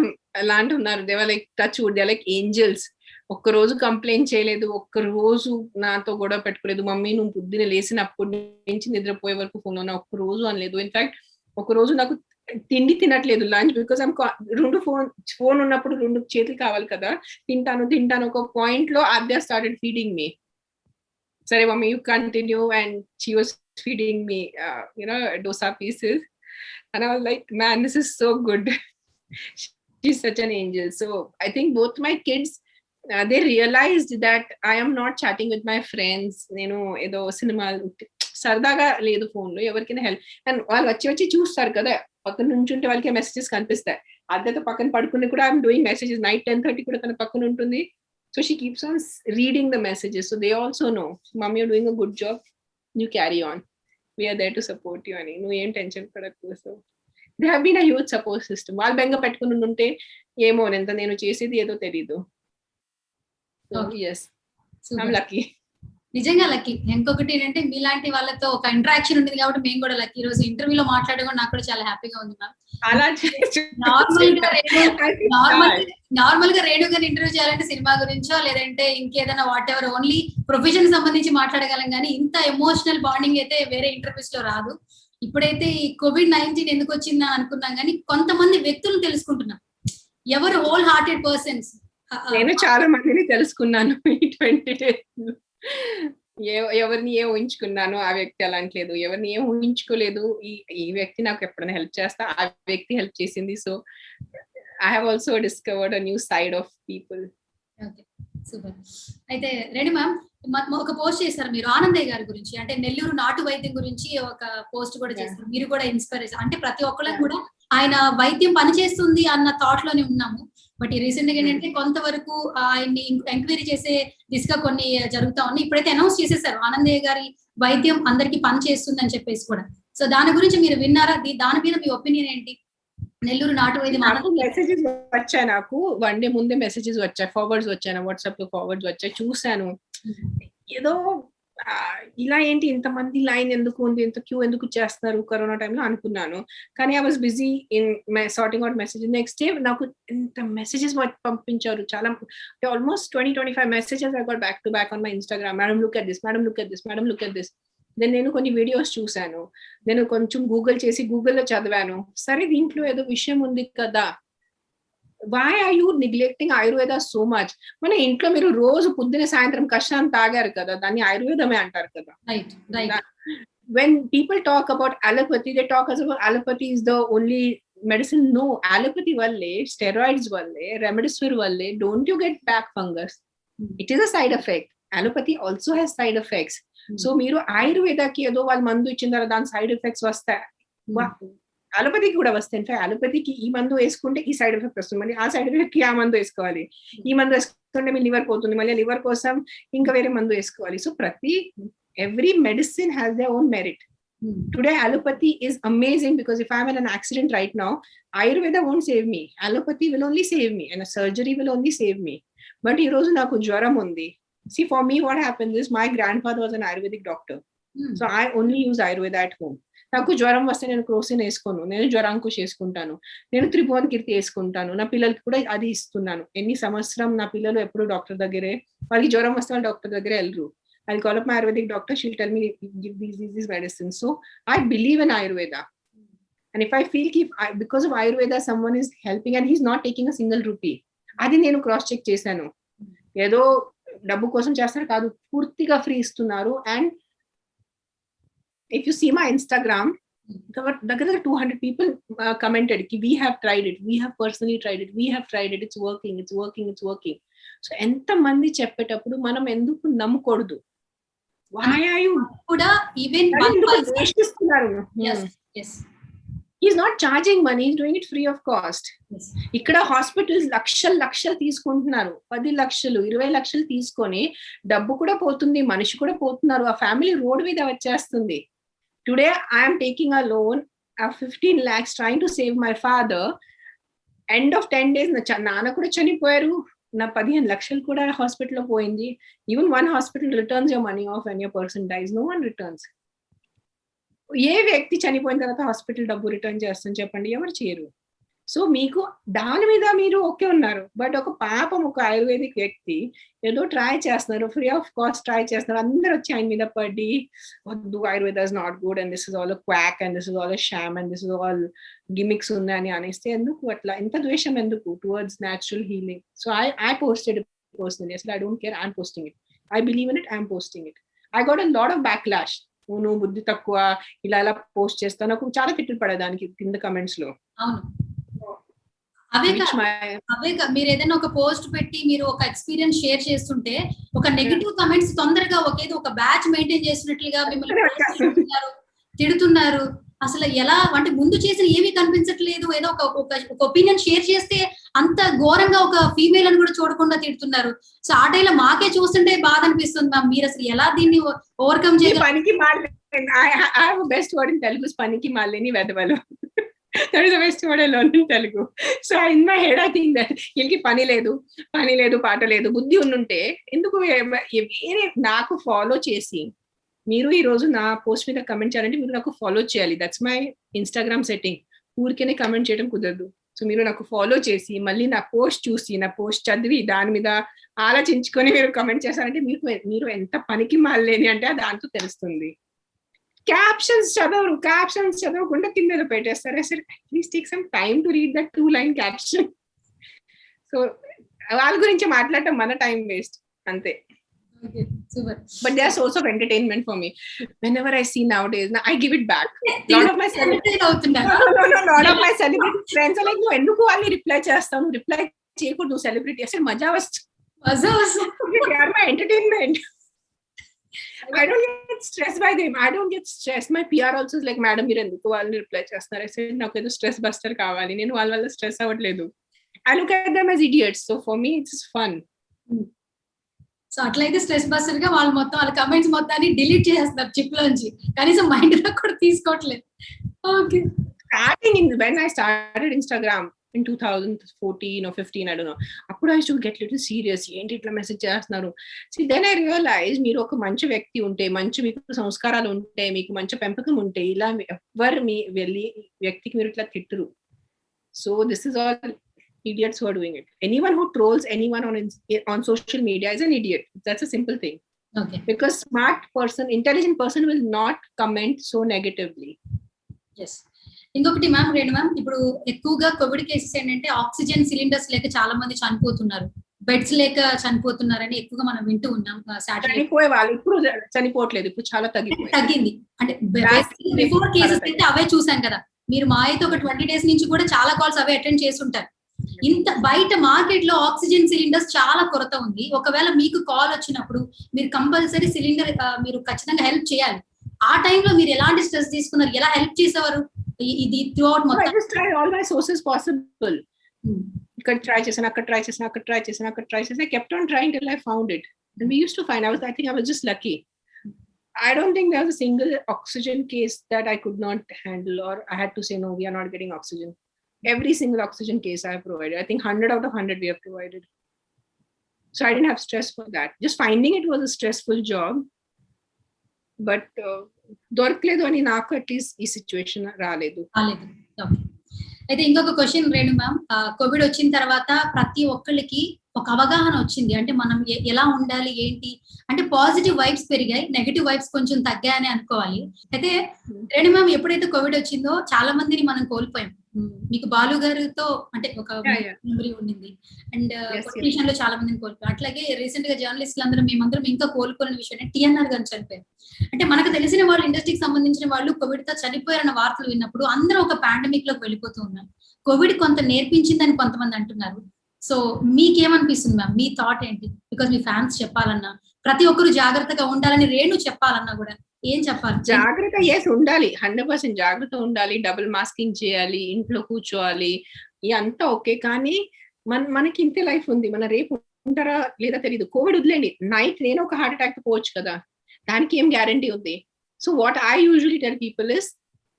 లాంటి ఉన్నారు. They were like touch wood, they like angels. ఒక్క రోజు కంప్లైంట్ చేయలేదు, ఒక్క రోజు నాతో గొడవ పెట్టుకోలేదు. మమ్మీ నువ్వు పొద్దున లేసినప్పటి నుంచి నిద్రపోయే వరకు ఫోన్ ఉన్నా, ఒక్క రోజు అనలేదు. ఇన్ఫాక్ట్ ఒక రోజు నాకు తిండి తినట్లేదు లంచ్, బికాస్ ఐమ్ రెండు ఫోన్ ఉన్నప్పుడు 2 చేతులు కావాలి కదా, తింటాను. ఒక పాయింట్ లో ఆద్య స్టార్టెడ్ ఫీడింగ్ మీ. సరే mummy you continue, and she was feeding me dosa pieces, and I was like, man, this is so good. She's such an angel. So I think both my kids they realized that I am not chatting with my friends, ఏదో cinema సరదాగా లేదు phone లో, ఎవరికైనా help. And వాళ్ళు వచ్చి చూస్తారు కదా, పక్కన నుంచి ఉంటే వాళ్ళకి మెసేజెస్ కనిపిస్తాయి. అద్దెతో పక్కన పడుకుని కూడా ఐఎమ్ డూయింగ్ మెసేజెస్, నైట్ 10:30 కూడా తన పక్కన ఉంటుంది. So she keeps on reading the messages, so they also know, mommy, you're doing a good job, you carry on, we are there to support you ani nu em tension padakku. So they have been a huge support system. వాళ్ళు బెంగ పెట్టుకుని ఉంటే ఏమో ఎంత నేను చేసేది ఏదో తెలీదు. So yes, I'm lucky. నిజంగా లక్కీ. ఇంకొకటి ఏంటంటే మీలాంటి వాళ్ళతో ఒక ఇంటరాక్షన్ ఉంటుంది కాబట్టి మేము కూడా లక్కీ. ఈ రోజు ఇంటర్వ్యూలో మాట్లాడడం నాకు కూడా చాలా హ్యాపీగా ఉంది మ్యామ్. నార్మల్ గా రేణు గారిని ఇంటర్వ్యూ చేయాలంటే సినిమా గురించో లేదంటే ఇంకేదైనా వాట్ ఎవర్ ఓన్లీ ప్రొఫెషన్ సంబంధించి మాట్లాడగలం, కానీ ఇంత ఎమోషనల్ బాండింగ్ అయితే వేరే ఇంటర్వ్యూస్ లో రాదు. ఇప్పుడైతే ఈ COVID-19 ఎందుకు వచ్చిందా అనుకున్నాం, కానీ కొంతమంది వ్యక్తులను తెలుసుకుంటున్నాం, ఎవరు హోల్ హార్టెడ్ పర్సన్స్. నేను చాలా మందిని తెలుసుకున్నాను ఈ 20 days. ఎవరిని ఏం ఊహించుకున్నాను ఆ వ్యక్తి అలాంటిలేదు, ఎవరిని ఏం ఊహించుకోలేదు ఈ వ్యక్తి నాకు ఎప్పుడైనా హెల్ప్ చేస్తా, ఆ వ్యక్తి హెల్ప్ చేసింది. So I have also discovered a new side of people. Okay. Super. అయితే రేణు మ్యామ్ ఒక పోస్ట్ చేశారు మీరు ఆనందయ్య గారి గురించి, అంటే నెల్లూరు నాటు వైద్యం గురించి ఒక పోస్ట్ కూడా చేశారు. మీరు కూడా ఇన్స్పైరేషన్, అంటే ప్రతి ఒక్కళ్ళం కూడా ఆయన వైద్యం పనిచేస్తుంది అన్న థాట్ లోనే ఉన్నాము. బట్ ఈ రీసెంట్ గా ఏంటంటే కొంతవరకు ఆయన్ని ఎంక్వైరీ చేసే దిశగా కొన్ని జరుగుతా ఉన్నాయి. ఇప్పుడైతే అనౌన్స్ చేసేసారు ఆనందయ్య గారి వైద్యం అందరికి పని చేస్తుంది అని చెప్పేసి కూడా. సో దాని గురించి మీరు విన్నారా? దాని మీద మీ ఒపీనియన్ ఏంటి? నెల్లూరు నాటు వైద్యం మెసేజెస్ వచ్చాయి, నాకు 1 day ముందే మెసేజెస్ వచ్చాయి, ఫార్వర్డ్స్ వచ్చాయి, వాట్సాప్ లో ఫార్వర్డ్స్ వచ్చాయి, చూసాను. ఏదో ఇలా ఏంటి ఇంతమంది లైన్ ఎందుకు ఉంది, ఇంత క్యూ ఎందుకు చేస్తున్నారు కరోనా టైంలో అనుకున్నాను. కానీ I was busy in sorting out messages. Next day నాకు ఇంత మెసేజెస్ పంపించారు, చాలా almost 20-25 messages I got back to back on my Instagram. Madam look at this, madam look at this, madam look at this. Then నేను కొన్ని videos చూశాను, నేను కొంచెం Google చేసి గూగుల్లో చదివాను. సరే దీంట్లో ఏదో విషయం ఉంది కదా, why are you neglecting Ayurveda so much? మన ఇంట్లో మీరు రోజు పొద్దున సాయంత్రం కషాయం తాగారు కదా, దాన్ని ఆయుర్వేదమే అంటారు కదా. When people talk about allopathy, they talk as if allopathy is the only medicine. No, allopathy valle, steroids valle, remdesivir valle, don't you get back fungus? It is a side effect. Allopathy also has side effects. So మీరు ఆయుర్వేదకి ఏదో వాళ్ళు మందు ఇచ్చిన తర్వాత దాని side effects వస్తాయి, అలోపతికి కూడా వస్తాయి. ఇన్ఫాక్ట్ అలోపతికి ఈ మందు వేసుకుంటే ఈ సైడ్ ఎఫెక్ట్ వస్తుంది, మళ్ళీ ఆ సైడ్ ఎఫెక్ట్ కి ఆ మందు వేసుకోవాలి, ఈ మందు వేసుకుంటే మీ లివర్ పోతుంది, మళ్ళీ లివర్ కోసం ఇంకా వేరే మందు వేసుకోవాలి. So every medicine has their own merit. Today allopathy is amazing because if I'm in an accident right now, Ayurveda won't save me, allopathy will only save me, and a surgery will only save me. But ee roju naku jwaram undi. See, for me what happens is my grandfather was an Ayurvedic doctor. So I only use Ayurveda at home. నాకు జ్వరం వస్తే నేను Crocin వేసుకోను, నేను జ్వరాంకుష్ వేసుకుంటాను, నేను త్రిభువన్ కీర్తి వేసుకుంటాను, నా పిల్లలకి కూడా అది ఇస్తున్నాను. ఎన్ని సంవత్సరం నా పిల్లలు ఎప్పుడు డాక్టర్ దగ్గరే, వాళ్ళకి జ్వరం వస్తే వాళ్ళు డాక్టర్ దగ్గర వెళ్ళరు. I'll call up my Ayurvedic doctor, she'll tell me give these medicines. So I believe in Ayurveda, and if I feel because of Ayurveda someone is helping and he's not taking a single rupee, అది నేను cross check చేశాను. ఏదో డబ్బు కోసం చేస్తారు కాదు, పూర్తిగా free ఇస్తున్నారు. And if you see my Instagram, దగ్గర 200 people commented ki we have tried it, we have personally tried it, we have tried it, it's working, it's working, it's working. So ఎంత మంది చెప్పేటప్పుడు మనం ఎందుకు నమ్మకూడదు? Why are you kuda even one yes, he's not charging money, he's doing it free of cost. ఇక్కడ hospitals లక్షలు తీసుకుంటున్నారు, 10 లక్షలు 20 లక్షలు తీసుకొని డబ్బు కూడా పోతుంది, మనిషి కూడా పోతున్నారు, ఆ ఫ్యామిలీ రోడ్ మీద వచ్చేస్తుంది. Today I am taking a loan of 15 lakhs trying to save my father. End of 10 days నాన్న కూడా చనిపోయారు, నా 15 లక్షలు కూడా హాస్పిటల్లో పోయింది. Even one hospital returns your money off when your person dies. No one returns. ఏ వ్యక్తి చనిపోయిన తర్వాత హాస్పిటల్ డబ్బు రిటర్న్ చేస్తాను చెప్పండి? ఎవరు చేయరు. సో మీకు దాని మీద మీరు ఓకే ఉన్నారు, బట్ ఒక పాపం ఒక ఆయుర్వేదిక్ వ్యక్తి ఏదో ట్రై చేస్తున్నారు, ఫ్రీ ఆఫ్ కాస్ట్ ట్రై చేస్తున్నారు, అందరు వచ్చి ఆయన మీద పడి వద్దు Ayurveda is not good and this is all quack and this is all Sam and this is all gimmicks ఉందని అనేస్తే ఎందుకు అట్లా ఇంత ద్వేషం ఎందుకు towards natural healing? So I posted personally. I said, I don't care, I'm posting it. I believe in it, I'm posting it. I got a lot of backlash. నువ్వు బుద్ధి తక్కువ ఇలా పోస్ట్ చేస్తావు, నాకు చాలా తిట్లు పడేదానికి కింద కమెంట్స్ లో. అవును, అవే మీరు ఏదైనా ఒక పోస్ట్ పెట్టి మీరు ఒక ఎక్స్పీరియన్స్ షేర్ చేస్తుంటే ఒక నెగటివ్ కమెంట్స్ తొందరగా ఒక బ్యాచ్ మెయింటైన్ చేస్తున్నట్లుగా మిమ్మల్ని తిడుతున్నారు. అసలు ఎలా అంటే ముందు చేసిన ఏమీ కనిపించట్లేదు, ఏదో ఒక ఒపీనియన్ షేర్ చేస్తే అంత ఘోరంగా ఒక ఫీమేల్ అని కూడా చూడకుండా తిడుతున్నారు. సో ఆ టైంలో మాకే చూస్తుంటే బాధ అనిపిస్తుంది మ్యామ్. మీరు అసలు ఎలా దీన్ని ఓవర్కమ్ చేయాలి? బెస్ట్ వర్డ్ ఇన్ తెలుగు పనికి Malini వెదవలు. That is the best word I learned in Telugu. So in my head I think that వీళ్ళకి పని లేదు పాట లేదు, బుద్ధి ఉండుంటే ఎందుకు వేరే నాకు ఫాలో చేసి మీరు ఈ రోజు నా పోస్ట్ మీద కమెంట్ చేయాలంటే మీరు నాకు ఫాలో చేయాలి. That's my Instagram setting. ఊరికేనే కమెంట్ చేయడం కుదరదు. సో మీరు నాకు ఫాలో చేసి మళ్ళీ నా పోస్ట్ చూసి నా పోస్ట్ చదివి దాని మీద ఆలోచించుకొని మీరు కమెంట్ చేశారంటే మీరు ఎంత పనికి మాలేని అంటే దాంతో తెలుస్తుంది. క్యాప్షన్స్ చదవకుండా కింద పెట్టేస్తారు. Sir please take some time to read that 2-line caption. So వాళ్ళ గురించి మాట్లాడటం మన టైం వేస్ట్ అంతే. But they are source of entertainment for me. Whenever I see nowadays, I give it back. Lot of my celebrity friends are like, no, enduku valli reply chestavu, reply cheyakoodu, celebrity asal maja vastu. మజా వస్తుంది. They are my entertainment. I don't get stressed by them. I don't get stressed. My PR also is like, madam, మీరు ఎందుకు వాళ్ళని reply చేస్తున్నారు? I said, నాకు ఏదో stress buster కావాలి, నేను వాళ్ళ వల్ల స్ట్రెస్ అవ్వట్లేదు. I look at them as idiots. So for me, it's fun. So అట్లయితే స్ట్రెస్ బస్టర్ గా వాళ్ళు మొత్తం వాళ్ళ కమెంట్స్ మొత్తాన్ని డిలీట్ చేసేస్తారు చిప్ లోంచి, కనీసం మైండ్ లో కూడా తీసుకోవట్లేదు. Okay. When I started Instagram in 2014 or 15, I don't know, అప్పుడు I used to get little serious. ఏంటి ఇట్లా మెసేజ్ చేస్తున్నారు? See, then I realized మీరు ఒక మంచి వ్యక్తి ఉంటే, మంచి మీకు సంస్కారాలు ఉంటే, మీకు మంచి పెంపకం ఉంటే, ఇలా ఎవరు మీ వెళ్ళి వ్యక్తికి మీరు ఇట్లా తిట్టరు. So this is all idiots who are doing it. Anyone who trolls anyone on social media is an idiot. That's a simple thing. Okay. Because smart person, intelligent person will not comment so negatively. Yes. ఇంకొకటి ma'am, Renu ma'am, ఇప్పుడు ఎక్కువగా covid cases ఏంటంటే oxygen cylinders లేక చాలా మంది చనిపోతున్నారు, beds లేక చనిపోతున్నారని ఎక్కువగా మనం వింటూ ఉన్నాం. చనిపోయే వాళ్ళు ఇప్పుడు చనిపోవట్లేదు, ఇప్పుడు చాలా తగ్గింది. అంటే బిఫోర్ కేసెస్ అయితే అవే చూసాం కదా, మీరు మా అయితే ఒక 20 days నుంచి కూడా చాలా కాల్స్ అవే అటెండ్ చేస్తుంటారు. ఇంత బయట మార్కెట్ లో ఆక్సిజన్ సిలిండర్స్ చాలా కొరత ఉంది. ఒకవేళ మీకు కాల్ వచ్చినప్పుడు మీరు కంపల్సరీ సిలిండర్ మీరు ఖచ్చితంగా హెల్ప్ చేయాలి. ఆ టైంలో మీరు ఎలాంటి స్ట్రెస్ తీసుకున్నారు, ఎలా హెల్ప్ చేసేవారు? ఇది త్రూ అవుట్ మొత్తం. I just tried all my sources possible. ఇక్కడ ట్రై చేశాను, అక్కడ ట్రై చేశాను, అక్కడ ట్రై చేశాను, అక్కడ ట్రై చేశాను. I kept on trying till I found it. And we used to find, I think I was just lucky. I don't think there was a single oxygen case that I could not handle or I had to say, no, we are not getting oxygen. Every single oxygen case I have provided. I think 100 out of 100 we have provided. So I didn't have stress for that. Just finding it was a stressful job. But దొరకలేదు అని నాకు at least ఈ situation రాలేదు. అయితే ఇంకొక question Renu ma'am, Covid వచ్చిన తర్వాత ప్రతి ఒక్కళ్ళకి ఒక అవగాహన వచ్చింది, అంటే మనం ఎలా ఉండాలి ఏంటి అంటే పాజిటివ్ వైబ్స్ పెరిగాయి, నెగటివ్ వైబ్స్ కొంచెం తగ్గాయని అనుకోవాలి. అయితే రేణు మ్యామ్, ఎప్పుడైతే కోవిడ్ వచ్చిందో చాలా మందిని మనం కోల్పోయాం. మీకు బాలు గారితో అంటే ఒక మెమరీ ఉండింది, అండ్ పొలిటీషియన్ లో చాలా మందిని కోల్పోయాం. అట్లాగే రీసెంట్ గా జర్నలిస్టులు అందరం మేమందరం ఇంకా కోలుకోలేని విషయం TNR గారు చనిపోయారు. అంటే మనకు తెలిసిన వాళ్ళు, ఇండస్ట్రీకి సంబంధించిన వాళ్ళు కోవిడ్ తో చనిపోయారన్న వార్తలు విన్నప్పుడు అందరూ ఒక పాండమిక్ లోకి వెళ్ళిపోతూ ఉన్నారు. కోవిడ్ కొంత నేర్పించిందని కొంతమంది అంటున్నారు. సో మీకేమనిపిస్తుంది మ్యామ్, మీ థాట్ ఏంటి? బికాస్ మీ ఫ్యాన్స్ చెప్పాలన్నా, ప్రతి ఒక్కరు జాగ్రత్తగా ఉండాలని రేణు చెప్పాలన్నా కూడా ఏం చెప్పాలి? జాగ్రత్త ఉండాలి, 100% జాగ్రత్త ఉండాలి, డబుల్ మాస్కింగ్ చేయాలి, ఇంట్లో కూర్చోవాలి, ఇదంతా ఓకే. కానీ మనకి ఇంతే లైఫ్ ఉంది, మన రేపు ఉంటారా లేదా తెలియదు. కోవిడ్ వదిలేండి, నైట్ నేను ఒక హార్ట్ అటాక్ పోవచ్చు కదా, దానికి ఏం గ్యారంటీ ఉంది? So what I usually tell people is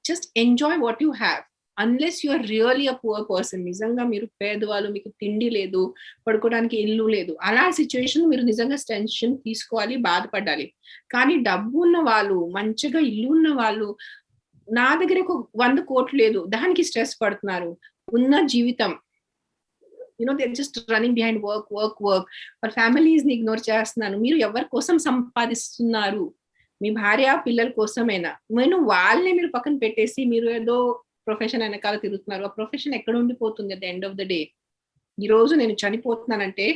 just enjoy what you have. Unless you are really a poor person, నిజంగా మీరు పేదవాళ్ళు, మీకు తిండి లేదు, పడుకోవడానికి ఇల్లు లేదు, అలా సిచ్యువేషన్ మీరు నిజంగా టెన్షన్ తీసుకోవాలి, బాధపడాలి. కానీ డబ్బు ఉన్న వాళ్ళు, మంచిగా ఇల్లు ఉన్న వాళ్ళు, నా దగ్గర ఒక 100 కోట్లు లేదు, దానికి స్ట్రెస్ పడుతున్నారు. ఉన్న జీవితం they're just running behind work. వాళ్ళ ఫ్యామిలీస్ ని ఇగ్నోర్ చేస్తున్నారు. మీరు ఎవరి కోసం సంపాదిస్తున్నారు? మీ భార్య పిల్లల కోసమేనా? వాళ్ళని మీరు పక్కన పెట్టేసి మీరు ఏదో ప్రొఫెషన్ వెనకాల తిరుగుతున్నారు. ఆ ప్రొఫెషన్ ఎక్కడ ఉండిపోతుంది at the end of the day? ఈ రోజు నేను చనిపోతున్నానంటే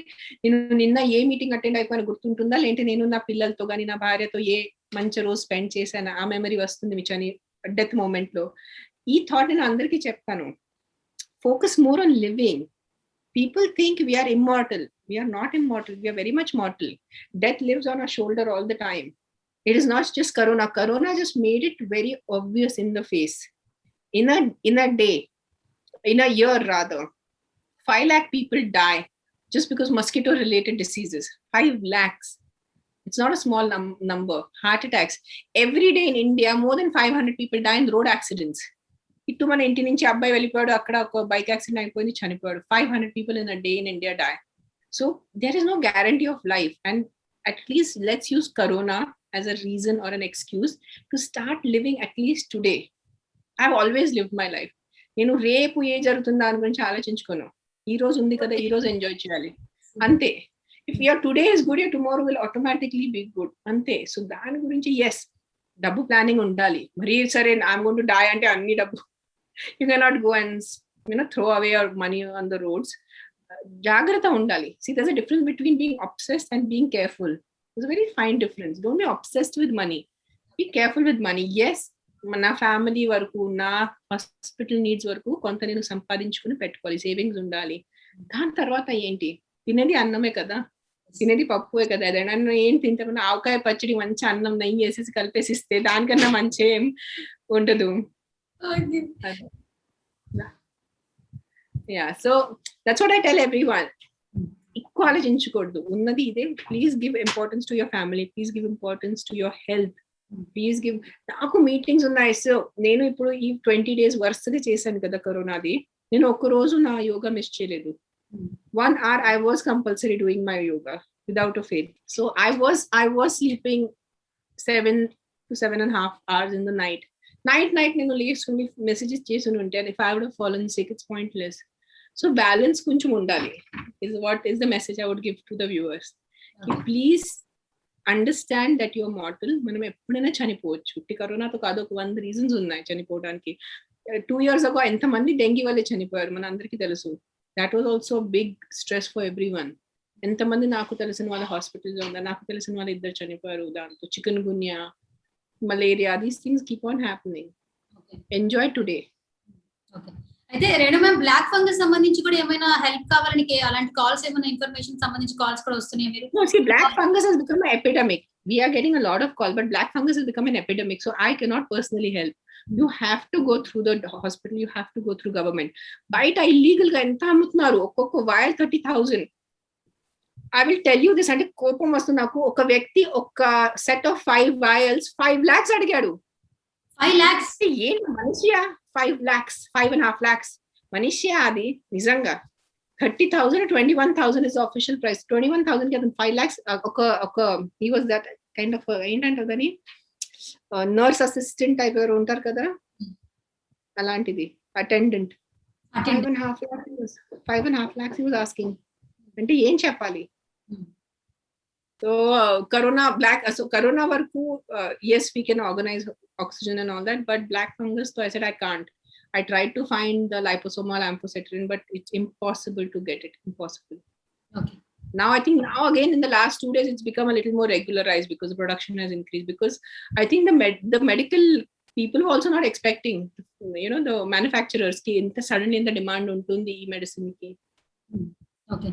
నేను నిన్న ఏ మీటింగ్ అటెండ్ అయిపోయినా గుర్తుంటుందా? లేదంటే నేను నా పిల్లలతో కానీ నా భార్యతో ఏ మంచి రోజు స్పెండ్ చేశాను, ఆ మెమరీ వస్తుంది మీ డెత్ మూమెంట్ లో. ఈ థాట్ నేను అందరికీ చెప్తాను. Focus more on living. People think we are immortal. We are not immortal. We are very much mortal. Death lives on our shoulder all the time. It is not just corona. Corona just made it very obvious in the face. In a day, in a year rather, 5 lakh people die just because mosquito related diseases. 5 lakhs. It's not a small number. Heart attacks. Every day in India, more than 500 people die in road accidents. ఇటు మన ఇంటి నుంచి అబ్బాయి వెళ్ళిపోయాడు, అక్కడ ఒక bike accident అయిపోయింది, చనిపోయాడు. 500 people in a day in India die. So there is no guarantee of life, and at least let's use corona as a reason or an excuse to start living at least today. I've always lived my life. నేను రేపు ఏ జరుగుతుందా అని గురించి ఆలోచించుకోను. ఈ రోజు ఉంది కదా, ఈ రోజు ఎంజాయ్ చేయాలి అంతే. If your today is good, your tomorrow will automatically be good. అంతే. సో దాని గురించి డబ్బు ప్లానింగ్ ఉండాలి. మరి సరే I'm going to die అంటే అన్ని డబ్బు, you cannot go and throw away your money on the roads. Jagrata undali. See, there's a difference between being obsessed and being careful. There's a very fine difference. Don't be obsessed with money. Be careful with money. Yes, na family varaku, na hospital needs varaku konta nenu sampadinchukoni pettukoli, savings undali. Dan tarvata enti? Tinedi anname kada. తినేది పప్పువే కదా, అదేనా ఏం తింటామన్నా ఆవకాయ పచ్చడి మంచి అన్నం నెయ్యి వేసేసి కలిపేసి ఇస్తే దానికన్నా మంచి ఏం ఉండదు. Yeah, so that's what I tell everyone. ఎక్కువ ఆలోచించకూడదు, ఉన్నది ఇదే. Please give importance to your family, please give importance to your health, please give. నాకు మీటింగ్స్ ఉన్నాయి. సో నేను ఇప్పుడు ఈ 20 days వరుసగా చేశాను కదా కరోనాది, నేను ఒక్క రోజు నా యోగా మిస్ చేయలేదు. 1 hour I was compulsory doing my yoga without a fail. So I was sleeping 7 to 7.5 hours in the night నేను లీవ్స్ ఉండి మెసేజెస్ చేసి ఉంటే, if I would have fallen sick, it's pointless. So balance కొంచెం ఉండాలి is what is the message I would give to the viewers. Please understand that your mortal. మనం ఎప్పుడైనా చనిపోవచ్చు. కరోనాతో కాదు, ఒక 100 reasons ఉన్నాయి చనిపోవడానికి. 2 years ago ఎంతమంది డెంగీ వల్లే చనిపోయారు మన అందరికీ తెలుసు. That was also big stress for everyone. ఎంతమంది నాకు తెలిసిన వాళ్ళ హాస్పిటల్లో ఉన్నారు, నాకు తెలిసిన వాళ్ళు 2 చనిపోయారు దాంతో. Chikungunya, malaria, these things keep on happening. Enjoy today. అయితే రేణు మ్యామ్, బ్లాక్ ఫంగస్ సంబంధించి కూడా ఏమైనా హెల్ప్ కావాలని అలాంటి కాల్స్, ఏమైనా ఇన్ఫర్మేషన్ సంబంధించి కాల్స్ కూడా వస్తున్నాయి మీరు? No, see, black fungus has become an epidemic. We are getting a lot of calls, but black fungus has become an epidemic. So I cannot personally help. You have to go through the hospital. You have to go through government. Bite illegal ga enta ammutunnaru. Okko vial 30,000. I will tell you this. Ante kopam vastu naku. Oka vyakti oka set of 5 vials 5 lakhs adigadu. 5 lakhs? Yen manishiya 5 lakhs, 5.5 lakhs. Manishiya adi nijanga. 30,000 or 21,000 is the official price. 21,000 ki atanu 5 lakhs. He was that kind of ఏంటంటదని nurse assistant type ఎవరు ఉంటారు కదా, అలాంటిది attendant. 5.5 lakhs he was asking. అంటే ఏం చెప్పాలి? So corona వరకు yes, we can organize oxygen and all that, but black fungus, so I said I can't. I tried to find the liposomal amphotericin, but it's impossible to get it. Impossible. Okay. Now I think again in the last 2 days it's become a little more regularized because the production has increased, because I think the medical people were also not expecting, the manufacturers ki inta suddenly in the demand untundi ee medicine ki. Okay.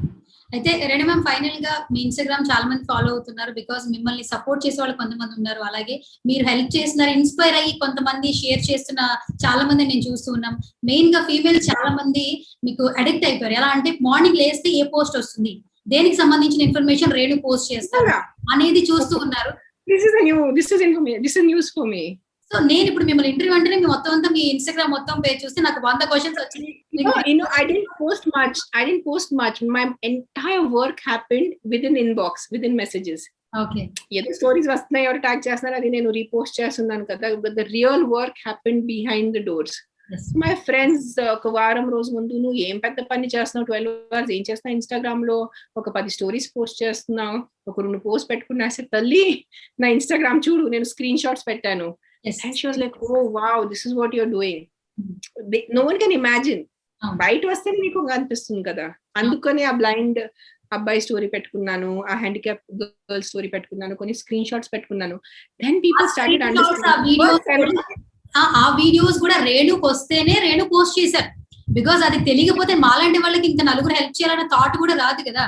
అయితే Renu ma'am, final గా మీ Instagram చాలా మంది follow అవుతున్నారు, because మిమ్మల్ని support చేసే వాళ్ళు కొంతమంది ఉన్నారు, అలాగే మీరు హెల్ప్ చేస్తున్నారు, ఇన్స్పైర్ అయ్యి కొంతమంది షేర్ చేస్తున్న చాలా మంది నేను చూస్తూ ఉన్నాం. మెయిన్ గా ఫీమేల్ చాలా మంది మీకు అడిక్ట్ అయిపోయారు. ఎలా అంటే మార్నింగ్ లేస్తే ఏ పోస్ట్ వస్తుంది, దేనికి సంబంధించిన ఇన్ఫర్మేషన్ రేణు పోస్ట్ చేస్తారు అనేది చూస్తూ ఉన్నారు. This is news for me. So నేను ఇప్పుడు మిమ్మల్ని ఇంటర్వ్యూ అంటే మొత్తం అంతా మీ ఇన్స్టాగ్రామ్ మొత్తం పేజ్ చూస్తే నాకు 100 questions వచ్చింది. I didn't post much. My entire work happened within inbox, within messages. Okay. ఏదో స్టోరీస్ వస్తున్నాయి, ఎవరు ట్యాగ్ చేస్తున్నారు, అది నేను రీపోస్ట్ చేస్తున్నాను కదా. But the real work happened behind the doors. Yes. My friends, ఒక వారం రోజు ముందు, నువ్వు ఏం పెద్ద పని చేస్తున్నావు, 12 hours ఏం చేస్తున్నావు ఇన్స్టాగ్రామ్ లో, ఒక 10 stories పోస్ట్ చేస్తున్నావు, ఒక 2 పోస్ట్ పెట్టుకున్నా, తల్లి నా ఇన్స్టాగ్రామ్ చూడు, నేను స్క్రీన్ షాట్స్ పెట్టాను. Yes. And she was like, oh wow, this is what you're doing. No one can imagine. బయట వస్తే నీకు అనిపిస్తుంది కదా, అందుకని ఆ బ్లైండ్ అబ్బాయి స్టోరీ పెట్టుకున్నాను, ఆ హ్యాండిక్యాప్ గర్ల్ స్టోరీ పెట్టుకున్నాను, కొన్ని స్క్రీన్ షాట్స్ పెట్టుకున్నాను. Then people started understanding. ఆ వీడియోస్ కూడా రేణుకి వస్తేనే రేణు పోస్ట్ చేశారు, బికాస్ అది తెలియకపోతే మాలాంటి వాళ్ళకి ఇంకా నలుగురు హెల్ప్ చేయాలన్న థాట్ కూడా రాదు కదా.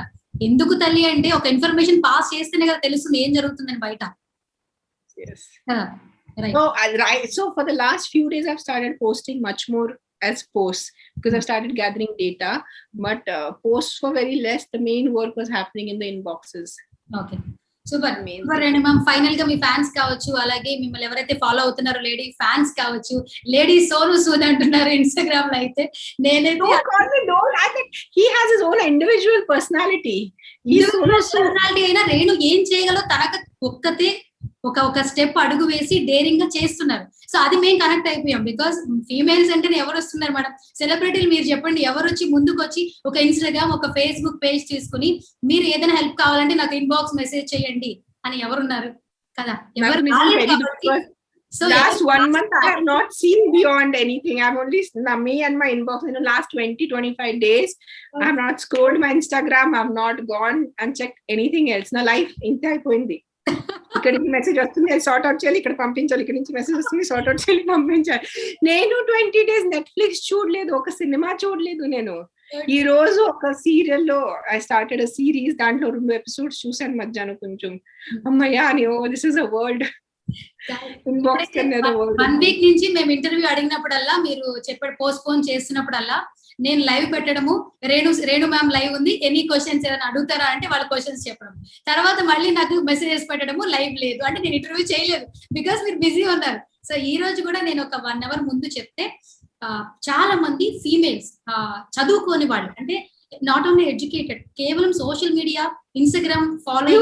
ఎందుకు తల్లి అంటే ఒక ఇన్ఫర్మేషన్ పాస్ చేస్తేనే కదా తెలుస్తుంది ఏం జరుగుతుందని బయట. So for the last few days I've started posting much more as posts, because I've started gathering data, but posts were very less. The main work was happening in the inboxes. Okay. Super. Renu ma'am, final గా మీ fans కావచ్చు, అలాగే మిమ్మల్ని ఎవరైతే follow అవుతున్నారో lady fans కావచ్చు, lady Sonu Sood అంటున్నారు Instagram లో. అయితే నేనైతే he has his own individual personality. Personality అయినా రేణు ఏం చేయగలదో తనకు ఒక్కతే ఒక స్టెప్ అడుగు వేసి డేరింగ్ గా చేస్తున్నారు. సో అది మేము కనెక్ట్ అయిపోయాం, బికాస్ ఫీమేల్స్ అంటే ఎవరు వస్తున్నారు మేడం, సెలబ్రిటీలు. మీరు చెప్పండి, ఎవరు వచ్చి ముందుకు వచ్చి ఒక ఇన్స్టాగ్రామ్, ఒక ఫేస్బుక్ పేజ్ తీసుకుని మీరు ఏదైనా హెల్ప్ కావాలంటే నాకు ఇన్బాక్స్ మెసేజ్ చేయండి అని ఎవరున్నారు కదా? ఎవరు? So last 1 month I have not seen beyond anything. I'm only me and my inbox in the last 20-25 days. I have not scrolled my Instagram. I have not gone and checked anything else. Na life inte ayipoyindi. ఇక్కడికి message వస్తుంది, sort out చేయాలి, ఇక్కడ పంపించాలి, ఇక్కడ నుంచి message వస్తుంది, sort out చేయాలి, పంపించాలి. నేను 20 days నెట్ఫ్లిక్స్ చూడలేదు, ఒక సినిమా చూడలేదు నేను. ఈ రోజు ఒక సీరియల్ లో ఐ స్టార్టెడ్ సిరీస్, దాంట్లో 2 ఎపిసోడ్స్ చూసాను మధ్యాహ్నం. కొంచెం అమ్మయ్యా అని, oh this is a world inbox కన్నా వరల్డ్. 1 వీక్ నుంచి మేము ఇంటర్వ్యూ అడిగినప్పుడల్లా, మీరు చెప్పాడు పోస్ట్ పోన్ చేస్తున్నప్పుడల్లా నేను లైవ్ పెట్టడము, రేణు మ్యామ్ లైవ్ ఉంది, ఎనీ క్వశ్చన్స్ ఏదైనా అడుగుతారా అంటే వాళ్ళ క్వశ్చన్స్ చెప్పడం, తర్వాత మళ్ళీ నాకు మెసేజెస్ పెట్టడము లైవ్ లేదు అంటే నేను ఇంటర్వ్యూ చేయలేదు బికాస్ మీరు బిజీ ఉన్నారు. సో ఈ రోజు కూడా నేను ఒక 1 అవర్ ముందు చెప్తే చాలా మంది ఫీమేల్స్ చదువుకోని వాళ్ళు, అంటే నాట్ ఓన్లీ ఎడ్యుకేటెడ్, కేవలం social media Instagram follow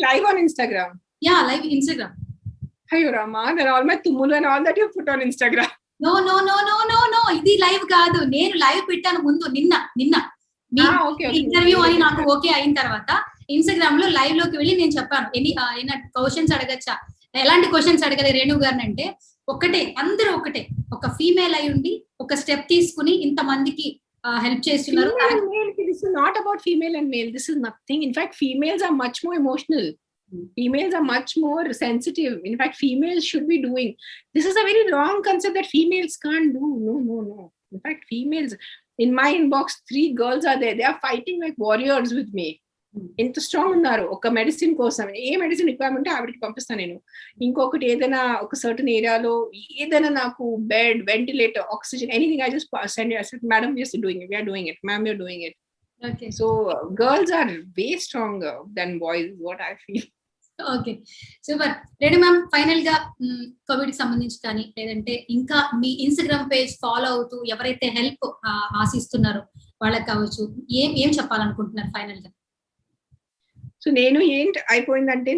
live on Instagram. Yeah live Instagram. అయ్యో Rama, then all my tumulu and all that you put on Instagram. No no no no no no, ఇది live కాదు, నేను live పెట్టాను ముందు నిన్న interview అని నాకు ఓకే అయిన తర్వాత ఇన్స్టాగ్రామ్ లో లైవ్ లోకి వెళ్ళి నేను చెప్పాను ఎన్ని క్వశ్చన్స్ అడగచ్చా, ఎలాంటి క్వశ్చన్స్ అడగాలి రేణు గారిని అంటే ఒకటే, అందరూ ఒకటే, ఒక ఫీమేల్ అయి ఉండి ఒక స్టెప్ తీసుకుని ఇంత మందికి హెల్ప్ చేస్తున్నారు. This is not about female and male, this is nothing. In fact, females are much more emotional. Females are much more sensitive. In fact, females should be doing. This is a very wrong concept that females can't do. No. In fact, females, in my inbox 3 girls are there. They are fighting like warriors with me. ఎంత strong ఉన్నారు. ఒక medicine కోసం, ఏ medicine requirement ఆవిడకి పంపిస్తాను నేను. ఇంకొకటి ఏదైనా ఒక సర్టన్ ఏరియాలో ఏదైనా నాకు bed, ventilator, oxygen, anything I just send it. Madam you're doing it, we're doing it, ma'am you're doing it. Okay, so girls are way stronger than boys, what I feel. Okay super. Renu ma'am, final గా covid కి సంబంధించి కానీ లేదంటే ఇంకా మీ Instagram page follow అవుతూ ఎవరైతే help ఆశిస్తున్నారో వాళ్ళకి కావచ్చు, ఏం చెప్పాలనుకుంటున్నారు ఫైనల్ గా? సో నేను ఏంటి అయిపోయిందంటే,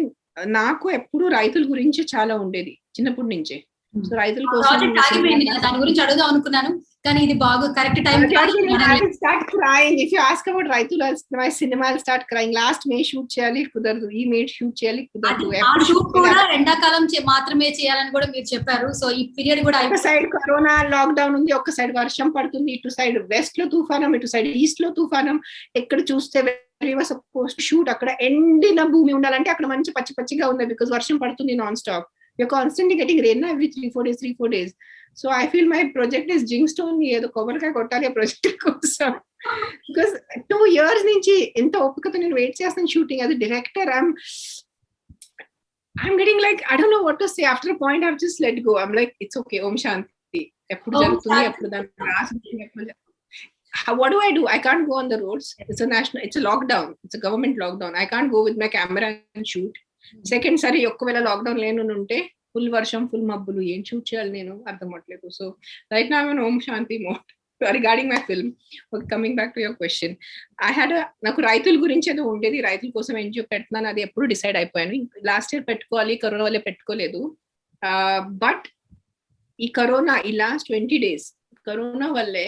నాకు ఎప్పుడు రైతుల గురించి చాలా ఉండేది చిన్నప్పటి నుంచే. సో రైతుల కోసం దాని గురించి అడుగుదాం అనుకున్నాను, కానీ ఇది బాగా correct time. Start crying if you ask about రైతుల my cinema start crying. Last May shoot చేయాలి, కుదరదు. ఈ మే షూట్ చేయాలి, కుదరదు. ఆ షూట్ కూడా ఎండాకాలం మాత్రమే చేయాలని కూడా మీరు చెప్పారు. సో ఈ పీరియడ్ కూడా ఒక సైడ్ కరోనా లాక్డౌన్ ఉంది, ఒక సైడ్ వర్షం పడుతుంది, ఇటు సైడ్ వెస్ట్ లో తుఫానం, ఇటు సైడ్ ఈస్ట్ లో తుఫానం. ఎక్కడ చూస్తే సపోజ్ షూట్ అక్కడ ఎండిన భూమి ఉండాలంటే అక్కడ మంచి పచ్చి పచ్చిగా ఉంది, బికాస్ వర్షం పడుతుంది non stop. You're constantly getting rain every 3-4 days. So I feel my project is jinxed only. ఏదో కొబ్బరికాయ కొట్టాలి ఆ ప్రాజెక్ట్ కోసం. బికాస్ 2 years నుంచి ఎంత ఓపికతో నేను వెయిట్ చేస్తాను shooting. as a director I'm getting like, I don't know what to say. After a point I've just let go. I'm like, it's okay, om shanti. ఎప్పుడు జరుగుతుంది, ఎప్పుడు దాని రాసి. What do I do? I can't go on the roads. It's a lockdown. It's a government lockdown. I can't go with my camera and shoot. Second సారి ఒక్కవేళ lockdown లేను ఉంటే full వర్షం, ఫుల్ మబ్బులు, ఏం షూట్ చేయాలి నేను అర్థం అవ్వట్లేదు. So right now I'm Om Shanti mode regarding my film. Coming back to your question, నాకు రైతుల గురించి ఏదో ఉండేది, రైతుల కోసం ఎన్జిఓ పెడుతున్నాను, అది ఎప్పుడు డిసైడ్ అయిపోయాను. లాస్ట్ ఇయర్ పెట్టుకోవాలి, కరోనా వల్లే పెట్టుకోలేదు. బట్ ఈ కరోనా, ఈ లాస్ట్ 20 days కరోనా వల్లే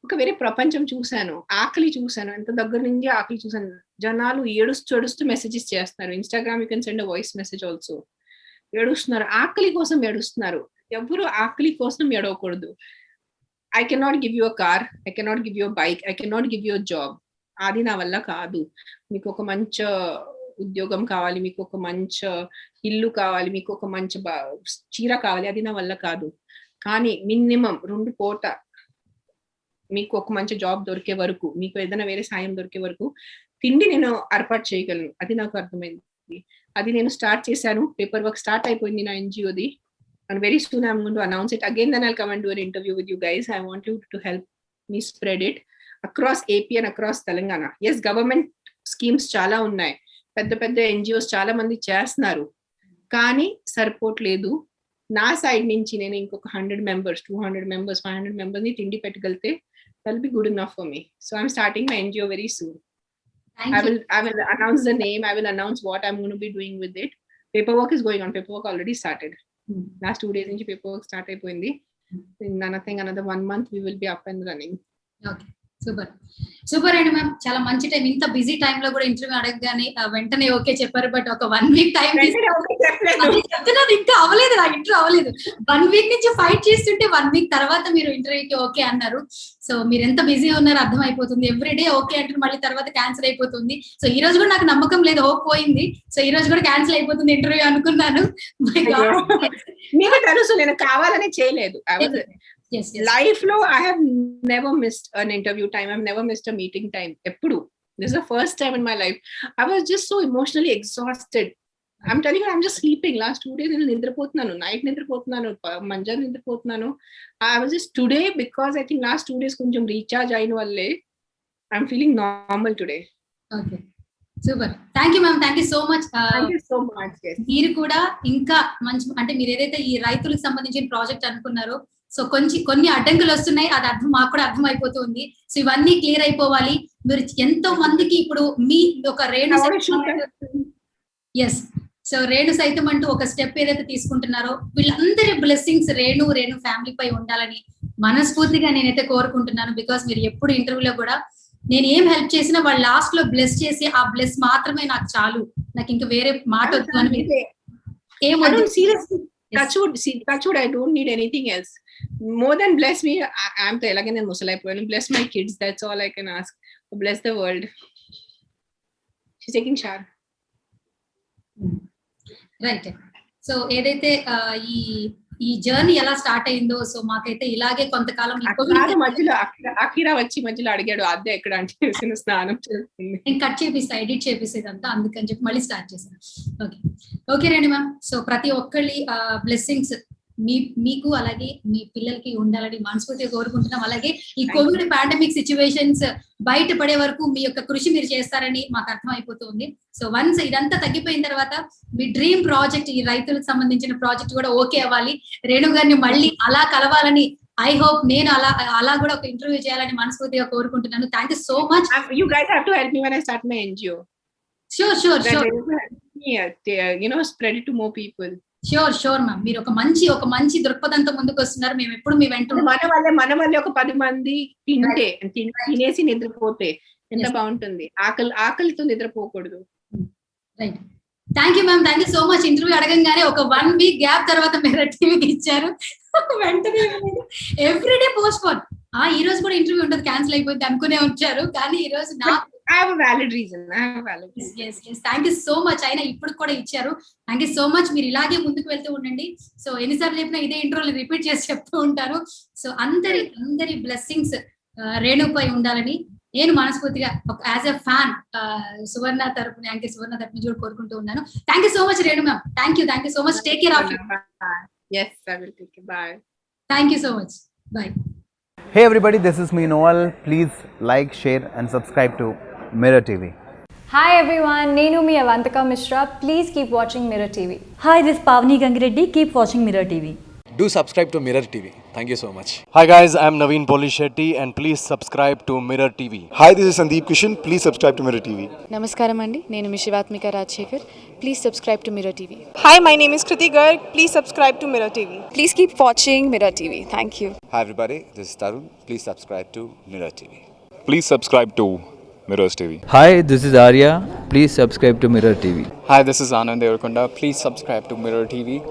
ఒక వేరే ప్రపంచం చూశాను, ఆకలి చూశాను, ఎంత దగ్గర నుంచి ఆకలి చూశాను. జనాలు ఏడుస్తూ మెసేజెస్ చేస్తున్నారు. Instagram you can send a voice message also. ఏడుస్తున్నారు, ఆకలి కోసం ఏడుస్తున్నారు. ఎవరు ఆకలి కోసం ఏడవకూడదు. I cannot give you a car, I cannot give you a bike, I cannot give you a job. అది నా వల్ల కాదు. మీకు ఒక మంచి ఉద్యోగం కావాలి, మీకు ఒక మంచి ఇల్లు కావాలి, మీకు ఒక మంచి చీర కావాలి, అది నా వల్ల కాదు. కానీ మినిమం 2 పూట మీకు ఒక మంచి జాబ్ దొరికే వరకు, మీకు ఏదైనా వేరే సాయం దొరికే వరకు తిండి నేను ఏర్పాటు చేయగలను. అది నాకు అర్థమైంది. అది నేను స్టార్ట్ చేశాను. పేపర్ వర్క్ స్టార్ట్ అయిపోయింది నా ఎన్జిఓది. And very soon I'm going to announce it again. Then I'll come and do an interview with you guys. I want you to help me spread it across AP and across Telangana. Yes, government schemes చాలా ఉన్నాయి, పెద్ద పెద్ద NGOs చాలా మంది చేస్తున్నారు, కానీ సరిపోవట్లేదు. నా సైడ్ నుంచి నేను ఇంకొక 100 members, 200 members, 500 members ని తిండి పెట్టగలితే that'll be good enough for me. So I'm starting my NGO very soon. I will announce the name. I will announce what I'm going to be doing with it. Paperwork is going on. Paperwork already started. Last 2 days nunchi paperwork start ayipoyindi. In another 1 month we will be up and running. Okay. Super అండి ma'am. చాలా మంచి time. ఇంత busy time లో కూడా interview అడగగానే వెంటనే okay చెప్పారు. But ఒక 1 week టైం చెప్తున్నది ఇంకా అవ్వలేదు, నాకు ఇంటర్వ్యూ అవ్వలేదు. 1 week నుంచి ఫైట్ చేస్తుంటే 1 week తర్వాత మీరు ఇంటర్వ్యూకి ఓకే అన్నారు. సో మీరు ఎంత బిజీ ఉన్నారో అర్థం అయిపోతుంది. ఎవ్రీడే ఓకే అంటే మళ్ళీ తర్వాత క్యాన్సిల్ అయిపోతుంది. సో ఈ రోజు కూడా నాకు నమ్మకం లేదు, హోప్ పోయింది. సో ఈ రోజు కూడా క్యాన్సిల్ అయిపోతుంది ఇంటర్వ్యూ అనుకున్నాను. మీకు తెలుసు నేను కావాలని చేయలేదు. yes, yes. Life lo I have never missed an interview time. I've never missed a meeting time. Eppudu. This is the first time in my life. I was just so emotionally exhausted. I'm telling you, I'm just sleeping. Last 2 days నేను నిద్రపోతున్నాను, night నిద్రపోతున్నాను, మంజాలు నిద్రపోతున్నాను. I was just today, because I think last 2 days కొంచెం recharge అయిన వల్లే I'm feeling normal today. Okay, super. Thank you ma'am, thank you so much. Thank you so much. Yes. మీరు కూడా ఇంకా మంచి, అంటే మీరు ఏదైతే ఈ రైతులకు సంబంధించిన ప్రాజెక్ట్ అనుకున్నారో, సో కొన్ని అడ్డంకులు వస్తున్నాయి, అది అర్థం మాకు కూడా అర్థం అయిపోతుంది. సో ఇవన్నీ క్లియర్ అయిపోవాలి. మీరు ఎంతో మందికి ఇప్పుడు మీ ఒక రేణు, ఎస్, సో రేణు సైతం అంటూ ఒక స్టెప్ ఏదైతే తీసుకుంటున్నారో, వీళ్ళందరి బ్లెస్సింగ్స్ రేణు ఫ్యామిలీ పై ఉండాలని మనస్ఫూర్తిగా నేనైతే కోరుకుంటున్నాను. బికాస్ మీరు ఎప్పుడు ఇంటర్వ్యూలో కూడా నేను ఏం హెల్ప్ చేసినా వాళ్ళు లాస్ట్ లో బ్లెస్ చేసి, ఆ బ్లెస్ మాత్రమే నాకు చాలు, నాకు ఇంకా వేరే మాట వద్దు అని ఏమొద్దు. Seriously, touch wood, I don't need anything else. More than bless me, I'm telling you, Musalaipoyanu, bless my kids. That's all I can ask. Bless the world. She's taking shower. Right. So ఏదైతే ఈ journey ఎలా start అయిందో, so మాకైతే ఇలాగే కొంతకాలం మధ్యలో అఖిరా వచ్చి మధ్యలో అడిగాడు, అద్దె ఎక్కడ అంటే స్నానం చేస్తుంది, నేను కట్ చేపిస్తా, ఎడిట్ చేపిస్తేదంతా, అందుకని చెప్పి మళ్ళీ స్టార్ట్ చేశాను. ఓకే, ఓకే రండి మ్యామ్. సో ప్రతి ఒక్కళ్ళి బ్లెస్సింగ్స్ మీకు అలాగే మీ పిల్లలకి ఉండాలని మనస్ఫూర్తిగా కోరుకుంటున్నాం. అలాగే ఈ కోవిడ్ పాండమిక్ సిచ్యువేషన్స్ బయటపడే వరకు మీ యొక్క కృషి మీరు చేస్తారని మాకు అర్థం అయిపోతుంది. సో వన్స్ ఇదంతా తగ్గిపోయిన తర్వాత మీ డ్రీమ్ ప్రాజెక్ట్, ఈ రైతులకు సంబంధించిన ప్రాజెక్ట్ కూడా ఓకే అవ్వాలి, రేణు గారిని మళ్ళీ అలా కలవాలని ఐ హోప్, నేను అలా కూడా ఒక ఇంటర్వ్యూ చేయాలని మనస్ఫూర్తిగా కోరుకుంటున్నాను. Thank you so much. You guys have to help me when I start my NGO. Sure. Spread it to more people. Sure ma'am. మీరు ఒక మంచి దృక్పథంతో ముందుకు వస్తున్నారు. మేము ఎప్పుడు మీ వెంట మన వల్ల ఒక 10 మంది తినేసి నిద్రపోతే ఎంత బాగుంటుంది. ఆకలితో నిద్రపోకూడదు. Right. Thank you ma'am, thank you so much. Interview అడగంగానే ఒక 1 week గ్యాప్ తర్వాత మీరు టీవీకి ఇచ్చారు. వెంటనే ఎవ్రీడే పోస్ట్ పోన్. ఈ రోజు కూడా ఇంటర్వ్యూ ఉంటుంది, క్యాన్సిల్ అయిపోయింది అనుకునే వచ్చారు, కానీ ఈ రోజు నాకు I have a valid reason. Yes. Thank you so much. అయినా ఇప్పుడు కూడా ఇచ్చారు. Thank you so much. మీరు ఇలాగే ముందుకు వెళ్తూ ఉండండి. సో ఎన్నిసార్లు చెప్పినా ఇదే ఇంటర్వ్యూని రిపీట్ చేసి చెప్తూ ఉంటాను. సో అందరి బ్లెస్సింగ్స్ రేణుపై ఉండాలని నేను మనస్ఫూర్తిగా యాజ్ ఎ ఫ్యాన్ సువర్ణ తరపున కూడా కోరుకుంటూ ఉన్నాను. Thank you so much Renu ma'am. Thank you so much. Take care of you. Yes, I will take it. Bye. Thank you so much. Bye. Hey everybody, this is me Noel. Please like, share and subscribe to Mirror TV. Hi everyone, Nenu mi Avantika Mishra. Please keep watching Mirror TV. Hi, this is Pavni Gangireddy. Keep watching Mirror TV. Do subscribe to Mirror TV. Thank you so much. Hi guys, I'm Naveen Polishetty and please subscribe to Mirror TV. Hi, this is Sandeep Kishan. Please subscribe to Mirror TV. నమస్కారం అండి, నేను మీ Shivathmika Rajasekhar. Please subscribe to Mirror TV. Hi, my name is Kriti Garg. Please subscribe to Mirror TV. Please keep watching mirror TV. Thank you. Hi everybody, this is Tarun. Please subscribe to Mirror TV. Please subscribe to Mirrors TV. Hi, this is Arya. Please subscribe to Mirror TV. Hi, this is Anand Devarkonda. Please subscribe to Mirror TV.